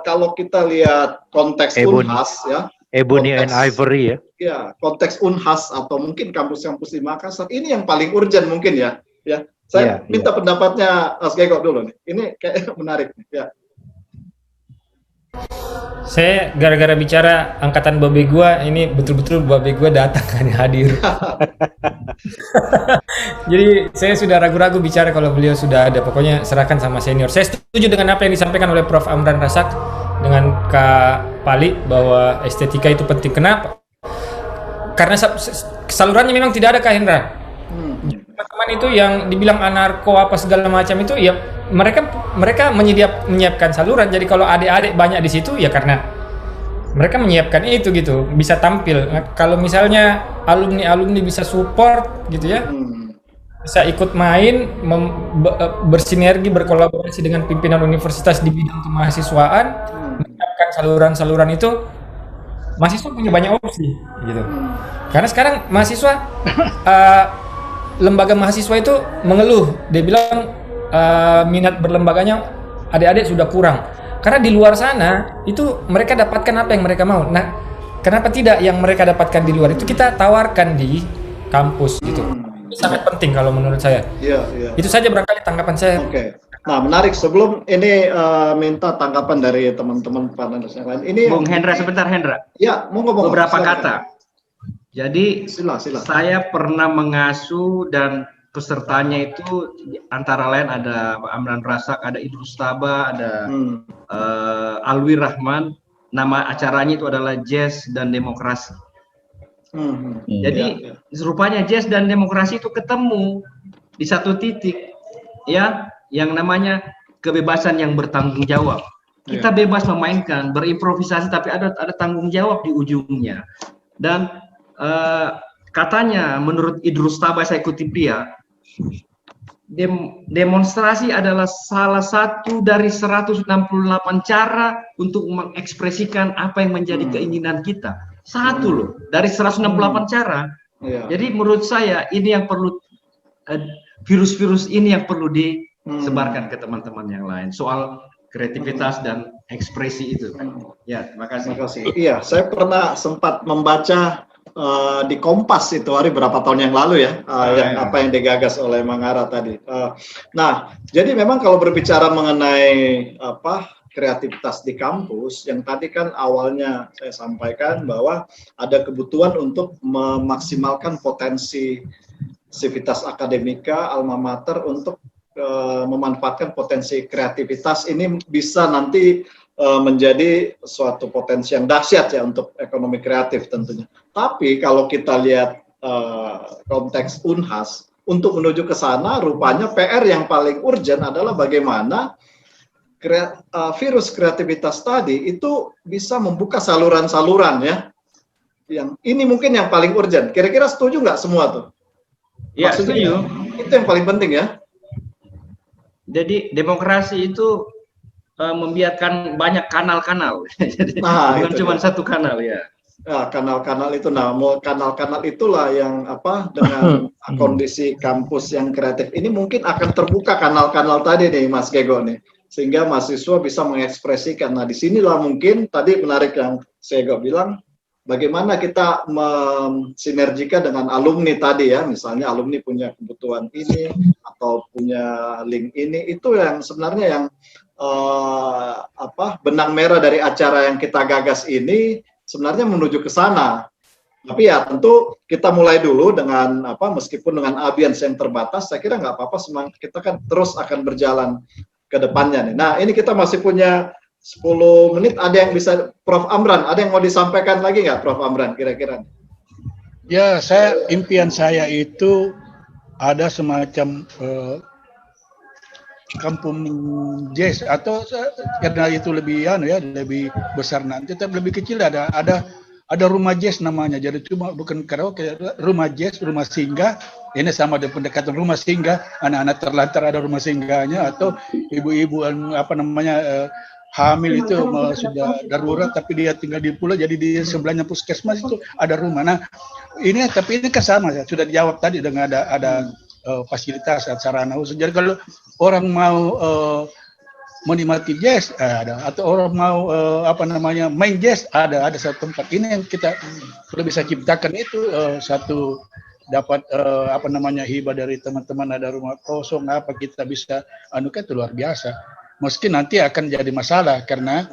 kalau kita lihat konteks Unhas ya, Ebony and Ivory ya, konteks Unhas atau mungkin kampus-kampus di Makassar ini yang paling urgent mungkin ya. Saya minta pendapatnya Mas Gego dulu nih. Ini kayak menarik ya. Saya gara-gara bicara angkatan babe gua, ini betul-betul babe gua datang kan hadir. Jadi saya sudah ragu-ragu bicara kalau beliau sudah ada. Pokoknya serahkan sama senior. Saya setuju dengan apa yang disampaikan oleh Prof. Amran Razak dengan Kak Pali bahwa estetika itu penting. Kenapa? Karena salurannya memang tidak ada, Kak Hendra. Teman-teman itu yang dibilang anarko apa segala macam itu ya mereka menyiapkan saluran. Jadi kalau adik-adik banyak di situ ya karena mereka menyiapkan itu gitu, bisa tampil. Nah, kalau misalnya alumni bisa support gitu ya, bisa ikut main, bersinergi, berkolaborasi dengan pimpinan universitas di bidang kemahasiswaan, menyiapkan saluran-saluran itu, mahasiswa punya banyak opsi gitu. Karena sekarang mahasiswa eh, lembaga mahasiswa itu mengeluh, dia bilang minat berlembaganya adik-adik sudah kurang. Karena di luar sana itu mereka dapatkan apa yang mereka mau. Nah, kenapa tidak yang mereka dapatkan di luar itu kita tawarkan di kampus gitu. Itu sangat penting kalau menurut saya. Iya, iya. Itu saja barangkali tanggapan saya. Oke. Nah, menarik. Sebelum ini minta tanggapan dari teman-teman panelis yang lain. Ini Bung Hendra, sebentar Hendra. ya, mau ngomong Beberapa silakan. kata. Jadi Sila. saya pernah mengasuh dan pesertanya itu antara lain ada Amran Rasak, ada Idrus Taba, ada Alwi Rahman. Nama acaranya itu adalah Jazz dan Demokrasi. Jadi rupanya jazz dan demokrasi itu ketemu di satu titik, ya, yang namanya kebebasan yang bertanggung jawab. Kita bebas memainkan, berimprovisasi, tapi ada tanggung jawab di ujungnya. Dan katanya, menurut Idrus Taba, saya kutip dia, demonstrasi adalah salah satu dari 168 cara untuk mengekspresikan apa yang menjadi keinginan kita. Satu loh, dari 168 cara. Jadi menurut saya ini yang perlu, virus-virus ini yang perlu disebarkan ke teman-teman yang lain. Soal kreativitas dan ekspresi itu. Ya, terima kasih. Terima kasih. Iya, saya pernah sempat membaca di Kompas itu hari berapa tahun yang lalu ya, apa yang digagas oleh Mangara tadi. Nah, jadi memang kalau berbicara mengenai kreativitas di kampus, yang tadi kan awalnya saya sampaikan bahwa ada kebutuhan untuk memaksimalkan potensi sivitas akademika alma mater untuk memanfaatkan potensi kreativitas ini bisa nanti menjadi suatu potensi yang dahsyat ya untuk ekonomi kreatif tentunya. Tapi kalau kita lihat konteks Unhas, untuk menuju ke sana rupanya PR yang paling urgent adalah bagaimana virus kreativitas tadi itu bisa membuka saluran-saluran ya. Yang ini mungkin yang paling urgent. Kira-kira setuju nggak semua tuh? Ya, Maksudnya, setuju. itu yang paling penting ya. Jadi demokrasi itu membiarkan banyak kanal-kanal. Jadi bukan cuma satu kanal ya. Nah, kanal-kanal itu, kanal-kanal itulah yang dengan kondisi kampus yang kreatif ini mungkin akan terbuka kanal-kanal tadi nih, Mas Gego nih, sehingga mahasiswa bisa mengekspresikan. Nah, disinilah mungkin tadi menarik yang Gego bilang, bagaimana kita mensinergikan dengan alumni tadi ya, misalnya alumni punya kebutuhan ini atau punya link ini, itu yang sebenarnya yang benang merah dari acara yang kita gagas ini sebenarnya menuju ke sana. Tapi ya tentu kita mulai dulu dengan meskipun dengan audiens yang terbatas, saya kira nggak apa-apa, kita kan terus akan berjalan ke depannya nih. Nah, ini kita masih punya 10 menit, ada yang bisa, Prof. Amran, ada yang mau disampaikan lagi nggak, Prof. Amran, kira-kira? Ya, impian saya itu ada semacam kampung jazz, atau karena itu lebih lebih besar nanti, tapi lebih kecil ada rumah jazz namanya. Jadi cuma bukan karaoke, rumah jazz, rumah singgah. Ini sama dengan pendekatan rumah singgah, anak-anak terlantar ada rumah singgahnya, atau ibu-ibu hamil itu sudah darurat tapi dia tinggal di pulau, jadi di sebelahnya puskesmas itu ada rumah. Nah, ini kan sama ya, sudah dijawab tadi dengan ada fasilitas sarana khusus. Jadi kalau orang mau menikmati jazz ada, atau orang mau main jazz ada satu tempat. Ini yang kita perlu bisa ciptakan, itu satu dapat hibah dari teman-teman, ada rumah kosong kita bisa itu luar biasa. Meski nanti akan jadi masalah, karena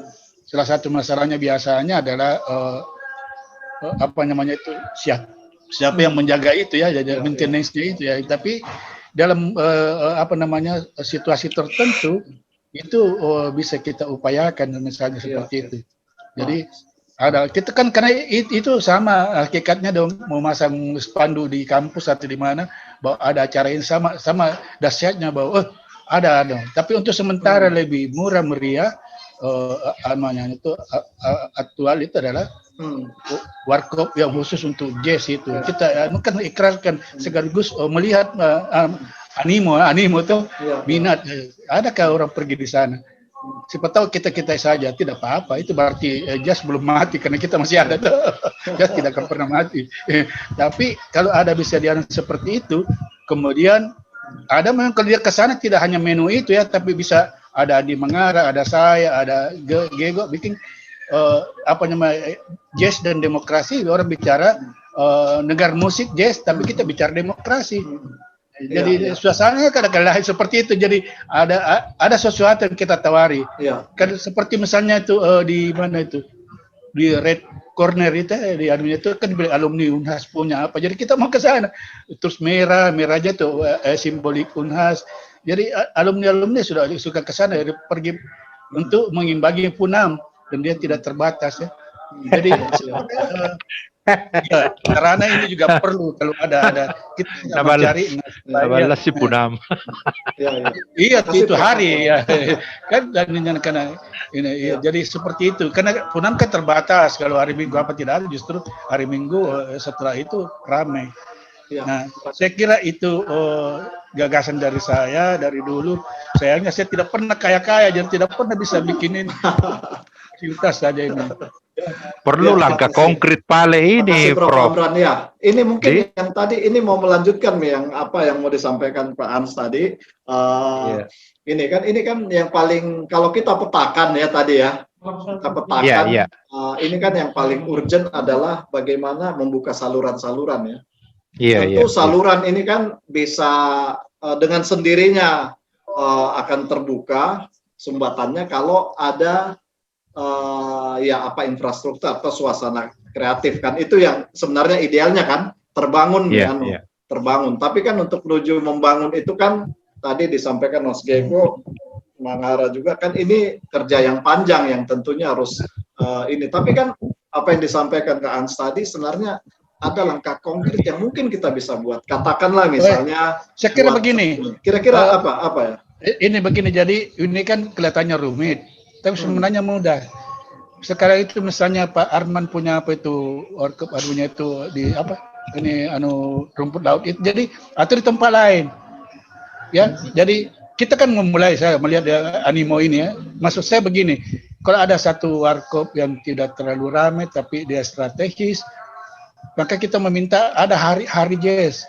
salah satu masalahnya biasanya adalah siapa yang menjaga itu ya, jadi maintenance-nya itu ya. Tapi dalam situasi tertentu itu bisa kita upayakan misalnya seperti itu. Jadi kita kan, karena itu sama hakikatnya dong, memasang spanduk di kampus atau di mana bahwa ada acara ini, sama dahsyatnya bahwa ada. Tapi untuk sementara lebih murah meriah itu aktual itu adalah warkop yang khusus untuk jazz itu. Kita kan ikrarkan sekaligus melihat animo tuh minat. Adakah orang pergi di sana? Siapa tahu kita saja tidak apa-apa. Itu berarti Jas belum mati karena kita masih ada tuh. Jas tidak akan pernah mati. Tapi kalau ada bisa dianggap seperti itu, kemudian ada memang kalau dia ke sana tidak hanya menu itu ya, tapi bisa ada Adi Mangara, ada saya, ada Gego bikin apa namanya jazz dan demokrasi. Orang bicara negara musik jazz, tapi kita bicara demokrasi. Jadi suasananya kadang-kadang seperti itu. Jadi ada sesuatu yang kita tawari. Kan seperti misalnya itu di mana itu di Red Corner itu di anunya itu kan alumni Unhas punya apa. Jadi kita mau ke sana. Terus merah aja tuh simbolik Unhas. Jadi alumni sudah suka ke sana, pergi untuk mengimbangi Punam dan dia tidak terbatas ya. Jadi ya, karena ini juga perlu kalau ada kita mencari Nabalas si Punam. Iya itu hari ya kan dan karena ini ya, jadi seperti itu karena Punam kan terbatas kalau hari Minggu apa tidak ada justru hari Minggu setelah itu ramai. Nah saya kira itu gagasan dari saya dari dulu. Sayangnya saya tidak pernah kaya jadi tidak pernah bisa bikinin fasilitas saja ini. Perlu langkah konkret pale ini, Prof. Amran, ya. Ini mungkin yang tadi ini mau melanjutkan yang apa yang mau disampaikan Pak Hans tadi. Ini kan yang paling kalau kita petakan ya tadi ya. Kita petakan. Ini kan yang paling urgent adalah bagaimana membuka saluran-saluran ya. Tentu saluran ini kan bisa dengan sendirinya akan terbuka sumbatannya kalau ada infrastruktur atau suasana kreatif kan itu yang sebenarnya idealnya kan terbangun terbangun. Tapi kan untuk menuju membangun itu kan tadi disampaikan Mas Gego Mangara juga kan ini kerja yang panjang yang tentunya harus ini. Tapi kan apa yang disampaikan ke Hans tadi sebenarnya ada langkah konkret yang mungkin kita bisa buat. Katakanlah misalnya saya kira begini. Kira-kira apa ya? Ini begini jadi ini kan kelihatannya rumit. Tapi sebenarnya mudah. Sekarang itu misalnya Pak Arman punya apa itu workshop anunya itu di apa ini rumput laut itu. Jadi atau di tempat lain. Ya, jadi kita kan memulai saya melihat animo ini ya. Maksud saya begini, kalau ada satu workshop yang tidak terlalu ramai tapi dia strategis, maka kita meminta ada hari jazz.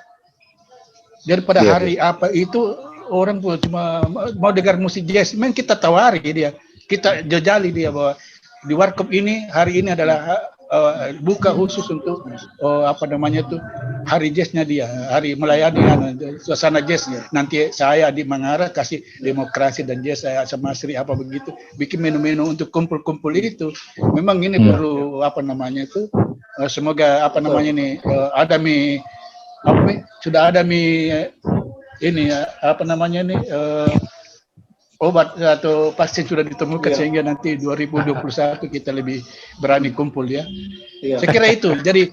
Jadi pada hari apa itu orang pun cuma mau dengar musik jazz, memang kita tawari dia. Kita jajali dia bahwa di warkop ini hari ini adalah buka khusus untuk apa namanya itu hari jazznya dia, hari melayani suasana jazz. Nanti saya di Mangara kasih demokrasi dan jazz saya sama Sri apa begitu bikin menu-menu untuk kumpul-kumpul itu. Memang ini perlu apa namanya itu semoga apa namanya ini ada sudah ada ini apa namanya ini obat atau vaksin sudah ditemukan sehingga nanti 2021 kita lebih berani kumpul ya. Saya kira itu. Jadi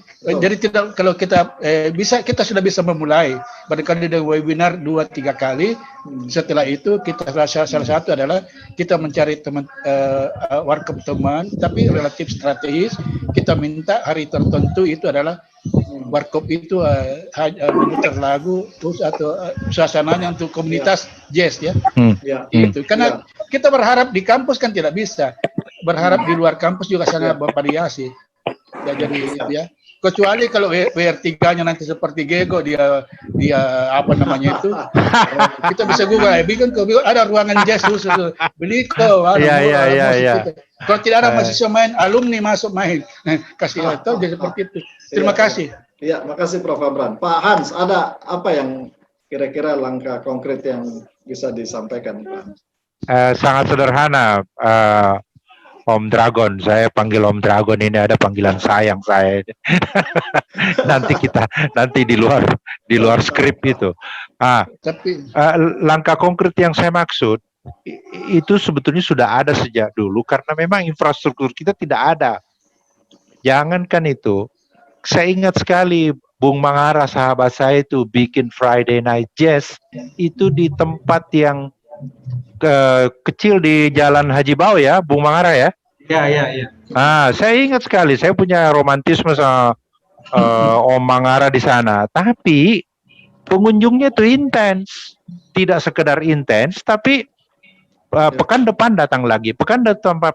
tidak kalau kita kita sudah bisa memulai. Barangkali dengan webinar 2-3 kali. Setelah itu kita salah satu adalah kita mencari teman warkop teman tapi relatif strategis. Kita minta hari tertentu itu adalah warkop itu memutar lagu terus atau suasananya untuk komunitas jazz ya. Itu karena kita berharap di kampus kan tidak bisa. Berharap di luar kampus juga sangat bervariasi. Ya jadi itu ya. Kecuali kalau WR3-nya nanti seperti Gego dia apa namanya itu kita bisa Google bikin ada ruangan jazz khusus beli kalau tidak ada mahasiswa main alumni masuk main kasih tahu jadi seperti itu. Terima kasih. Iya, makasih Prof. Amran. Pak Hans, ada apa yang kira-kira langkah konkret yang bisa disampaikan Pak Hans? Sangat sederhana, Om Dragon. Saya panggil Om Dragon ini ada panggilan sayang saya. nanti di luar skrip itu. Langkah konkret yang saya maksud itu sebetulnya sudah ada sejak dulu karena memang infrastruktur kita tidak ada. Jangankan itu. Saya ingat sekali Bung Mangara sahabat saya itu bikin Friday Night Jazz itu di tempat yang kecil di Jalan Haji Bau ya, Bung Mangara ya. Iya. Saya ingat sekali, saya punya romantisme sama Om Mangara di sana. Tapi pengunjungnya itu intens, tidak sekedar intens, tapi pekan depan datang lagi,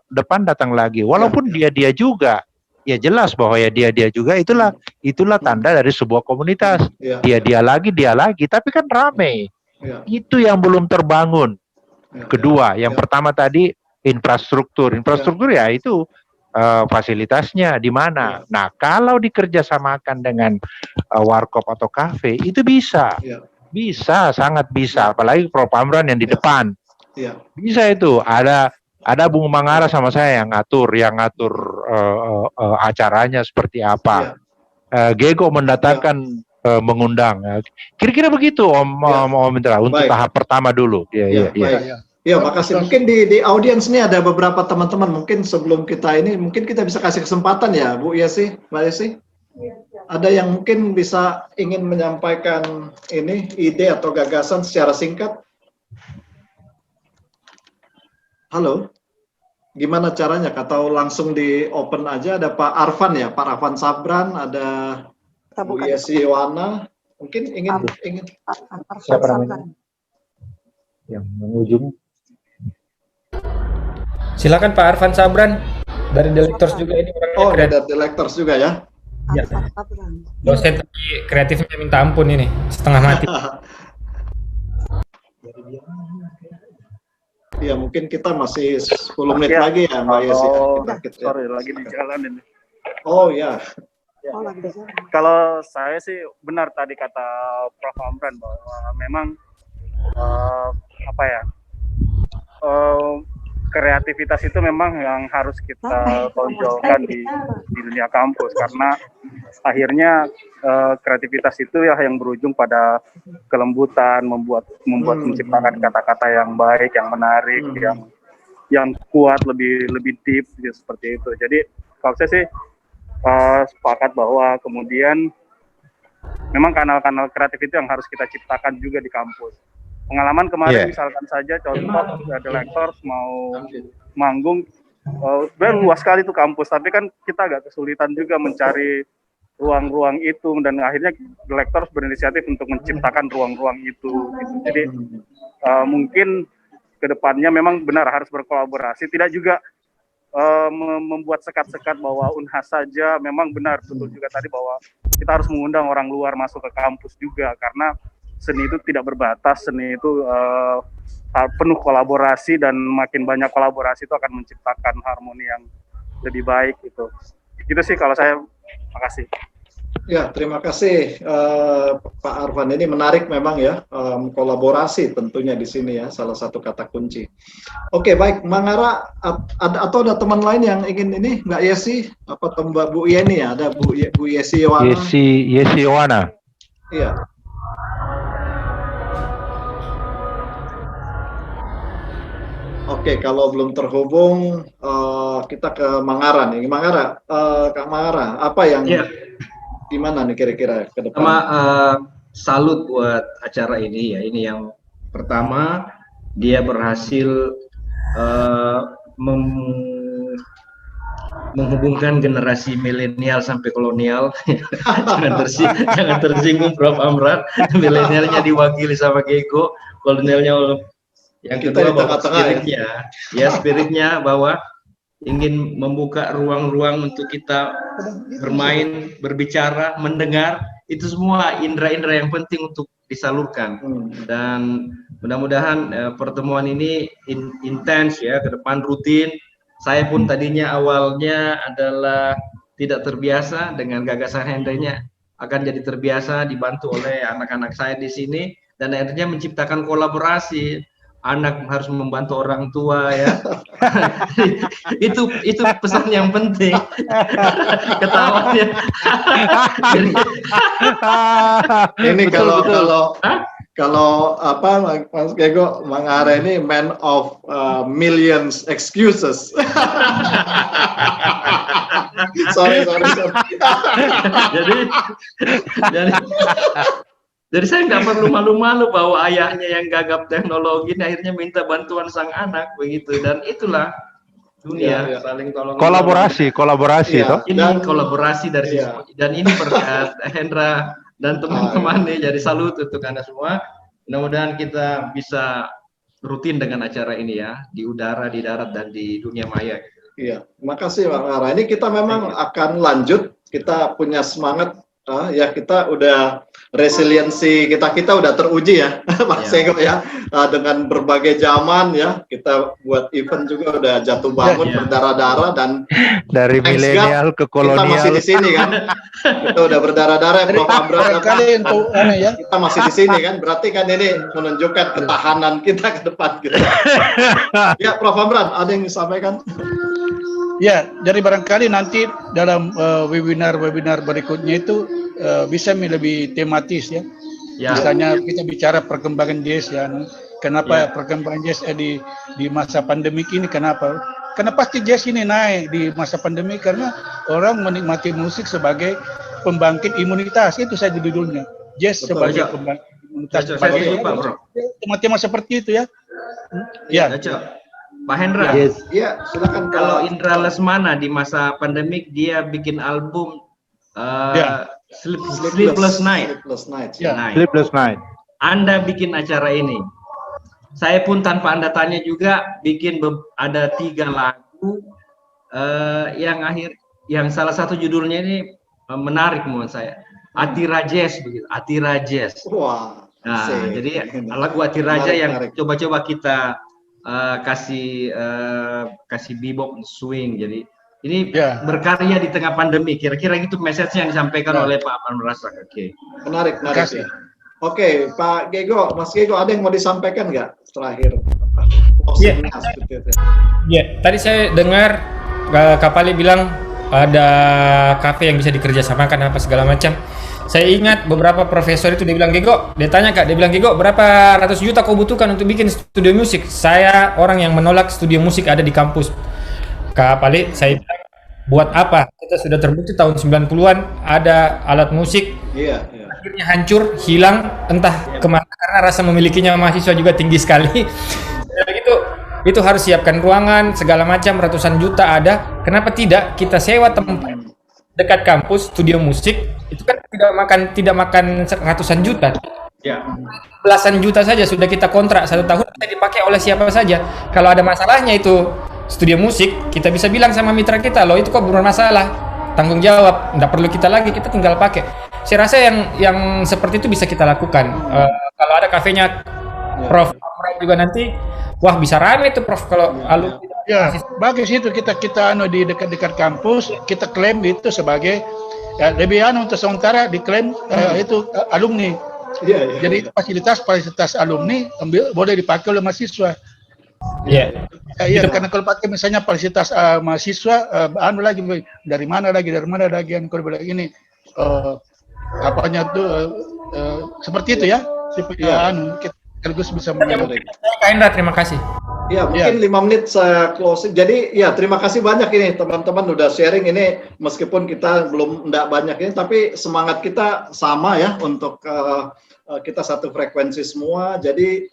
depan datang lagi. Walaupun dia juga, ya jelas bahwa ya dia juga itulah tanda dari sebuah komunitas. Ya, Dia lagi, tapi kan rame. ya, Itu yang belum terbangun. ya, Kedua, yang ya. pertama tadi infrastruktur ya itu fasilitasnya di mana. Nah, kalau dikerjasamakan dengan warkop atau kafe itu bisa. Ya. Bisa, sangat bisa. Apalagi Prof. Amran yang di depan. Ya. Bisa itu. Ada Bung Mangara sama saya yang ngatur acaranya seperti apa. Gego mendatangkan mengundang. Kira-kira begitu Om Indra untuk Baik. tahap pertama dulu. Ya, baik. Ya, makasih. Mungkin di audiens ini ada beberapa teman-teman. Mungkin sebelum kita ini, mungkin kita bisa kasih kesempatan ya, Bu Yesi, Mbak Yesi. Ada yang mungkin bisa ingin menyampaikan ini ide atau gagasan secara singkat? Halo, gimana caranya? Atau langsung di open aja? Ada Pak Arfan ya, Pak Arfan Sabran, ada Bu Yesi Yowana. Mungkin ingin Siapa namanya? Yang mengujung. Silakan Pak Arfan Sabran dari Delectors juga ini orangnya Oh, kreatif. ada Delectors juga ya? Ya. Dosen tapi kreatifnya minta ampun ini, setengah mati. Ya, mungkin kita masih 10 menit lagi ya, Mbak Yesi. Sorry, lagi di jalan ini. Oh ya. Kalau saya sih benar tadi kata Prof. Amran bahwa memang kreativitas itu memang yang harus kita tonjolkan di dunia kampus, karena akhirnya kreativitas itu ya yang berujung pada kelembutan, membuat menciptakan kata-kata yang baik, yang menarik, yang kuat, lebih deep gitu, seperti itu. Jadi kalau saya sih sepakat bahwa kemudian memang kanal-kanal kreatif itu yang harus kita ciptakan juga di kampus. Pengalaman kemarin misalkan saja contoh ada Delectors mau manggung, sebenarnya luas sekali itu kampus, tapi kan kita agak kesulitan juga mencari ruang-ruang itu, dan akhirnya Delectors berinisiatif untuk menciptakan ruang-ruang itu. Gitu. Jadi mungkin kedepannya memang benar harus berkolaborasi, tidak juga membuat sekat-sekat bahwa Unhas saja. Memang benar, betul juga tadi bahwa kita harus mengundang orang luar masuk ke kampus juga, karena seni itu tidak berbatas, seni itu penuh kolaborasi, dan makin banyak kolaborasi itu akan menciptakan harmoni yang lebih baik gitu. Gitu sih kalau saya. Makasih. Ya, terima kasih Pak Arfan. Ini menarik memang ya, kolaborasi tentunya di sini ya, salah satu kata kunci. Oke, baik, Mangara atau ada teman lain yang ingin ini, Mbak Yesi, apa Mbak Bu Yeni ya, ada Bu Yesi Yowana. Yesi Yowana. Iya. Oke, kalau belum terhubung, kita ke Mangara nih. Mangara, Kak Mangara, apa yang gimana nih kira-kira ke depan? Salut buat acara ini ya. Ini yang pertama, dia berhasil menghubungkan generasi milenial sampai kolonial. jangan tersinggung Prof. Amran. Milenialnya diwakili sama Gego, kolonialnya. Yang kedua bahwa spiritnya bahwa ingin membuka ruang-ruang untuk kita bermain, berbicara, mendengar, itu semua indera-indera yang penting untuk disalurkan. Dan mudah-mudahan pertemuan ini intens ya, ke depan rutin. Saya pun tadinya awalnya adalah tidak terbiasa dengan gagasan Hendrenya, akan jadi terbiasa dibantu oleh anak-anak saya di sini, dan akhirnya menciptakan kolaborasi. Anak harus membantu orang tua ya. itu pesan yang penting. Ketawanya. Ini kalau apa Mas Gego, Mangara ini man of millions excuses. sorry. Jadi saya nggak perlu malu-malu bahwa ayahnya yang gagap teknologi akhirnya minta bantuan sang anak begitu, dan itulah dunia saling tolong. Kolaborasi toh. Ini kolaborasi dari sisi, dan ini berkat Hendra dan teman-teman nih, jadi salut untuk Anda semua. Mudah-mudahan kita bisa rutin dengan acara ini ya, di udara, di darat, dan di dunia maya. Iya, terima kasih Pak Ara. Ini kita memang akan lanjut, kita punya semangat, ya kita udah resiliensi kita udah teruji ya, Pak Sego ya, dengan berbagai zaman ya, kita buat event juga udah jatuh bangun berdarah-darah dan dari milenial ke kolonial. Kita masih di sini kan, kita udah berdarah-darah, Prof. Amran ya. kita masih di sini kan, berarti kan ini menunjukkan ketahanan kita ke depan gitu. Ya, Prof. Amran, ada yang disampaikan? Ya, jadi barangkali nanti dalam webinar-webinar berikutnya itu bisa lebih tematis ya. Misalnya kita bicara perkembangan jazz ya. Kenapa perkembangan jazz di masa pandemik ini, kenapa? Karena pasti jazz ini naik di masa pandemi karena orang menikmati musik sebagai pembangkit imunitas, itu saja judulnya. Jazz sebagai pembangkit imunitas. Tema-tema seperti itu ya. Ya. Pak Hendra, ya silakan. Kalau Indra Lesmana di masa pandemik dia bikin album Sleepless Night. Sleepless Night. Anda bikin acara ini. Saya pun tanpa Anda tanya juga bikin ada 3 lagu yang salah satu judulnya ini menarik menurut saya. Atira Jazz begitu. Atira Jazz. Wah. Nah, jadi lagu Atira Jazz yang coba-coba kita kasih bebop swing. Jadi ini berkarya di tengah pandemi. Kira-kira gitu message yang disampaikan oleh Pak Amran Rasak. Menarik ya. Oke, Pak Gego, Mas Gego, ada yang mau disampaikan nggak terakhir? Tadi saya dengar Kak Pali bilang ada kafe yang bisa dikerjasamakan apa segala macam. Saya ingat beberapa profesor itu dia bilang, Gego, dia tanya Kak, dia bilang, Gego, berapa ratus juta kau butuhkan untuk bikin studio musik? Saya orang yang menolak studio musik ada di kampus. Kak Pali, saya bilang, buat apa? Kita sudah terbukti tahun 90-an ada alat musik. Akhirnya hancur, hilang, entah kemana, karena rasa memilikinya mahasiswa juga tinggi sekali. Itu harus siapkan ruangan, segala macam, ratusan juta ada. Kenapa tidak kita sewa tempat dekat kampus, studio musik, itu kan tidak makan ratusan juta. Belasan juta saja sudah kita kontrak 1 tahun, bisa dipakai oleh siapa saja. Kalau ada masalahnya itu studio musik, kita bisa bilang sama mitra kita, loh itu kok bermasalah, tanggung jawab, tidak perlu kita lagi, kita tinggal pakai. Saya rasa yang seperti itu bisa kita lakukan. Kalau ada kafenya Prof. Amran juga nanti, wah bisa rame itu Prof. Kalau alumni. Ya, bagus itu kita di dekat-dekat kampus, kita klaim itu sebagai lebih untuk sementara diklaim itu alumni. Jadi fasilitas alumni boleh dipakai oleh mahasiswa. Karena kalau pakai misalnya fasilitas mahasiswa, lagi dari mana lagi yang kalau bilang ini apanya tuh seperti itu ya. Kita sekaligus bisa menarik. Kak Indra, terima kasih. Ya, mungkin 5 menit saya closing. Jadi ya terima kasih banyak ini teman-teman udah sharing ini, meskipun kita belum enggak banyak ini, tapi semangat kita sama ya untuk kita satu frekuensi semua. Jadi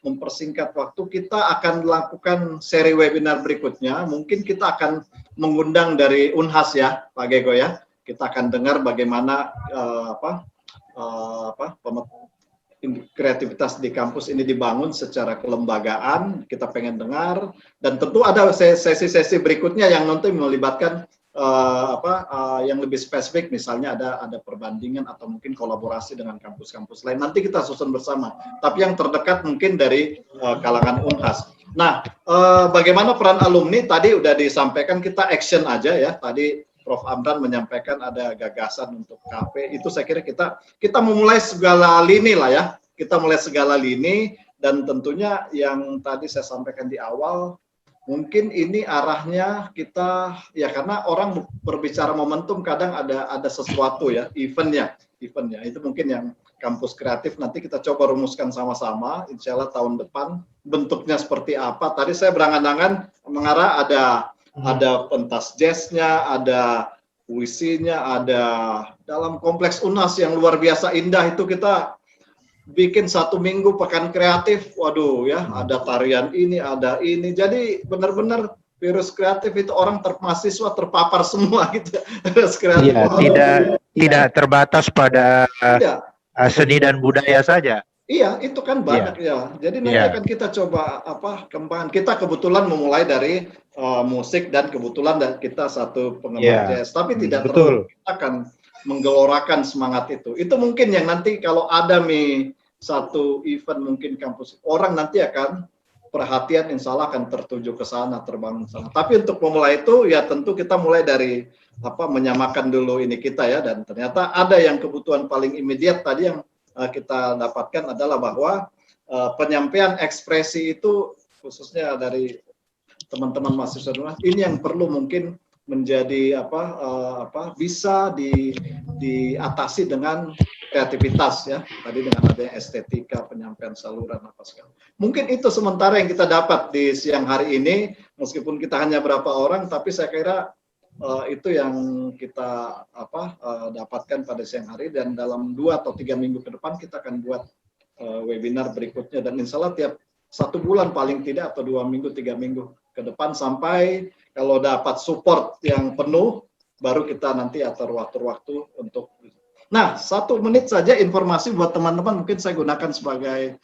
mempersingkat waktu, kita akan melakukan seri webinar berikutnya. Mungkin kita akan mengundang dari Unhas ya, Pak Gego ya. Kita akan dengar bagaimana kreativitas di kampus ini dibangun secara kelembagaan. Kita pengen dengar, dan tentu ada sesi-sesi berikutnya yang nanti melibatkan yang lebih spesifik, misalnya ada perbandingan atau mungkin kolaborasi dengan kampus-kampus lain. Nanti kita susun bersama. Tapi yang terdekat mungkin dari kalangan Unhas. Nah, bagaimana peran alumni tadi udah disampaikan, kita action aja ya. Tadi Prof. Amran menyampaikan ada gagasan untuk kafe, itu saya kira kita memulai segala lini lah ya, kita mulai segala lini, dan tentunya yang tadi saya sampaikan di awal, mungkin ini arahnya kita ya, karena orang berbicara momentum kadang ada sesuatu ya, eventnya itu mungkin yang kampus kreatif nanti kita coba rumuskan sama-sama, insya Allah tahun depan bentuknya seperti apa. Tadi saya berangan-angan mengarah ada pentas jazznya, ada puisinya, ada dalam kompleks UNAS yang luar biasa indah itu kita bikin 1 minggu pekan kreatif. Waduh ya, ada tarian ini, ada ini. Jadi benar-benar virus kreatif itu orang mahasiswa terpapar semua gitu. Virus kreatif. Tidak terbatas pada seni dan budaya saja. Iya, itu kan banyak ya. Jadi nanti Iya. akan kita coba kembangkan. Kita kebetulan memulai dari musik dan kebetulan kita satu penggemar Iya. jazz, tapi tidak Betul. terlalu kita akan menggelorakan semangat itu. Itu mungkin yang nanti kalau ada satu event mungkin kampus orang nanti akan perhatian insya Allah akan tertuju ke sana, terbangun sana. Tapi untuk memulai itu ya tentu kita mulai dari menyamakan dulu ini kita ya, dan ternyata ada yang kebutuhan paling immediate tadi yang kita dapatkan adalah bahwa penyampaian ekspresi itu khususnya dari teman-teman mahasiswa ini yang perlu mungkin menjadi bisa diatasi dengan kreativitas ya, tadi dengan adanya estetika, penyampaian saluran apa segala. Mungkin itu sementara yang kita dapat di siang hari ini, meskipun kita hanya berapa orang, tapi saya kira itu yang kita dapatkan pada siang hari, dan dalam 2 atau 3 minggu ke depan kita akan buat webinar berikutnya, dan insya Allah tiap 1 bulan paling tidak, atau 2 minggu 3 minggu ke depan, sampai kalau dapat support yang penuh baru kita nanti atur waktu untuk. Nah, 1 menit saja informasi buat teman-teman, mungkin saya gunakan sebagai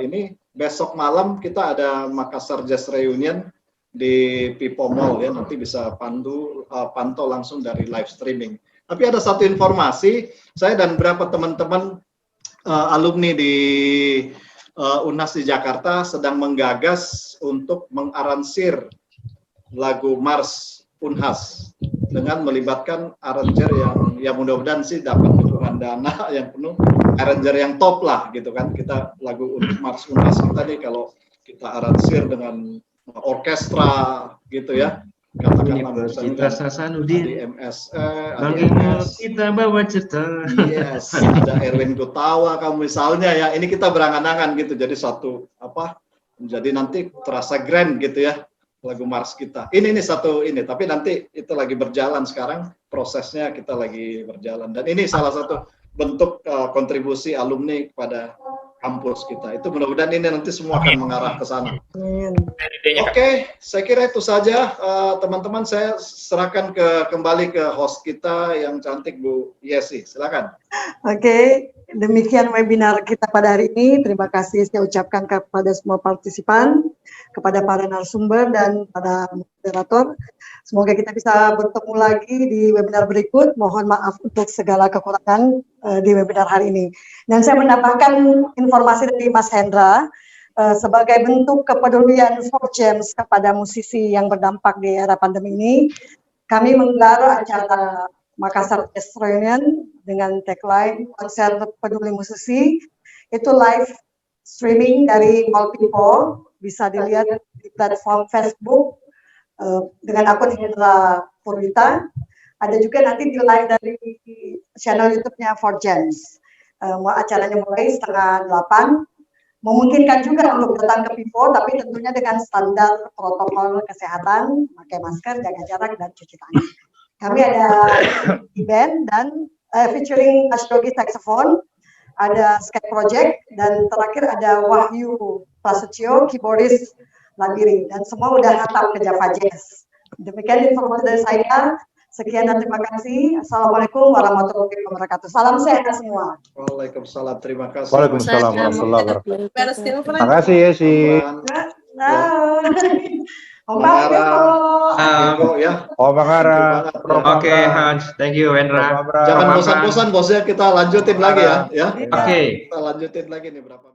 ini, besok malam kita ada Makassar Jazz Reunion di Pipo Mall ya, nanti bisa pantau langsung dari live streaming. Tapi ada 1 informasi, saya dan beberapa teman-teman alumni di UNHAS di Jakarta sedang menggagas untuk mengaransir lagu Mars UNHAS dengan melibatkan arranger yang mudah-mudahan sih dapat dukungan dana yang penuh, arranger yang top lah gitu kan. Kita lagu Mars UNHAS kita nih kalau kita aransir dengan orkestra gitu ya, katakanlah Universitas Hasanuddin, di MSE, bagaimana kita bawa cerita. Yes, ada Erwin Gutawa kamu misalnya ya. Ini kita berangan-angan gitu, jadi jadi nanti terasa grand gitu ya lagu Mars kita. Ini satu ini, tapi nanti itu lagi berjalan sekarang, prosesnya kita lagi berjalan, dan ini salah satu bentuk kontribusi alumni kepada kampus kita. Itu mudah-mudahan ini nanti semua akan mengarah ke sana. Oke, saya kira itu saja teman-teman. Saya serahkan kembali ke host kita yang cantik, Bu Yesi. Silakan. Oke, demikian webinar kita pada hari ini. Terima kasih saya ucapkan kepada semua partisipan, kepada para narasumber dan pada moderator. Semoga kita bisa bertemu lagi di webinar berikut. Mohon maaf untuk segala kekurangan di webinar hari ini. Dan saya mendapatkan informasi dari Mas Hendra, sebagai bentuk kepedulian ForGems kepada musisi yang berdampak di era pandemi ini, kami menggelar acara Makassar Jazz Reunion dengan tagline konser peduli musisi. Itu live streaming dari Mall Pipo, bisa dilihat di platform Facebook dengan akun Hendra Purwita. Ada juga nanti di live dari channel YouTube-nya ForGems. Acaranya mulai 7:30. Memungkinkan juga untuk datang ke Pipo, tapi tentunya dengan standar protokol kesehatan, pakai masker, jaga jarak, dan cuci tangan. Kami ada event dan featuring Ashdogi Saxophone, ada Skype Project, dan terakhir ada Wahyu Prasetyo, keyboardis Labirin, dan semua udah hatam ke Java Jazz. Demikian informasi dari saya. Sekian dan terima kasih. Assalamualaikum warahmatullahi wabarakatuh. Salam sehat semua. Waalaikumsalam. Terima kasih. Waalaikumsalam warahmatullahi wabarakatuh. Terima kasih Yesi. Om Mara. Om Mangara. Oke, Hans. Thank you, Wendra. Jangan bosan-bosan bosnya, kita lanjutin lagi ya. Oke. Kita lanjutin lagi nih berapa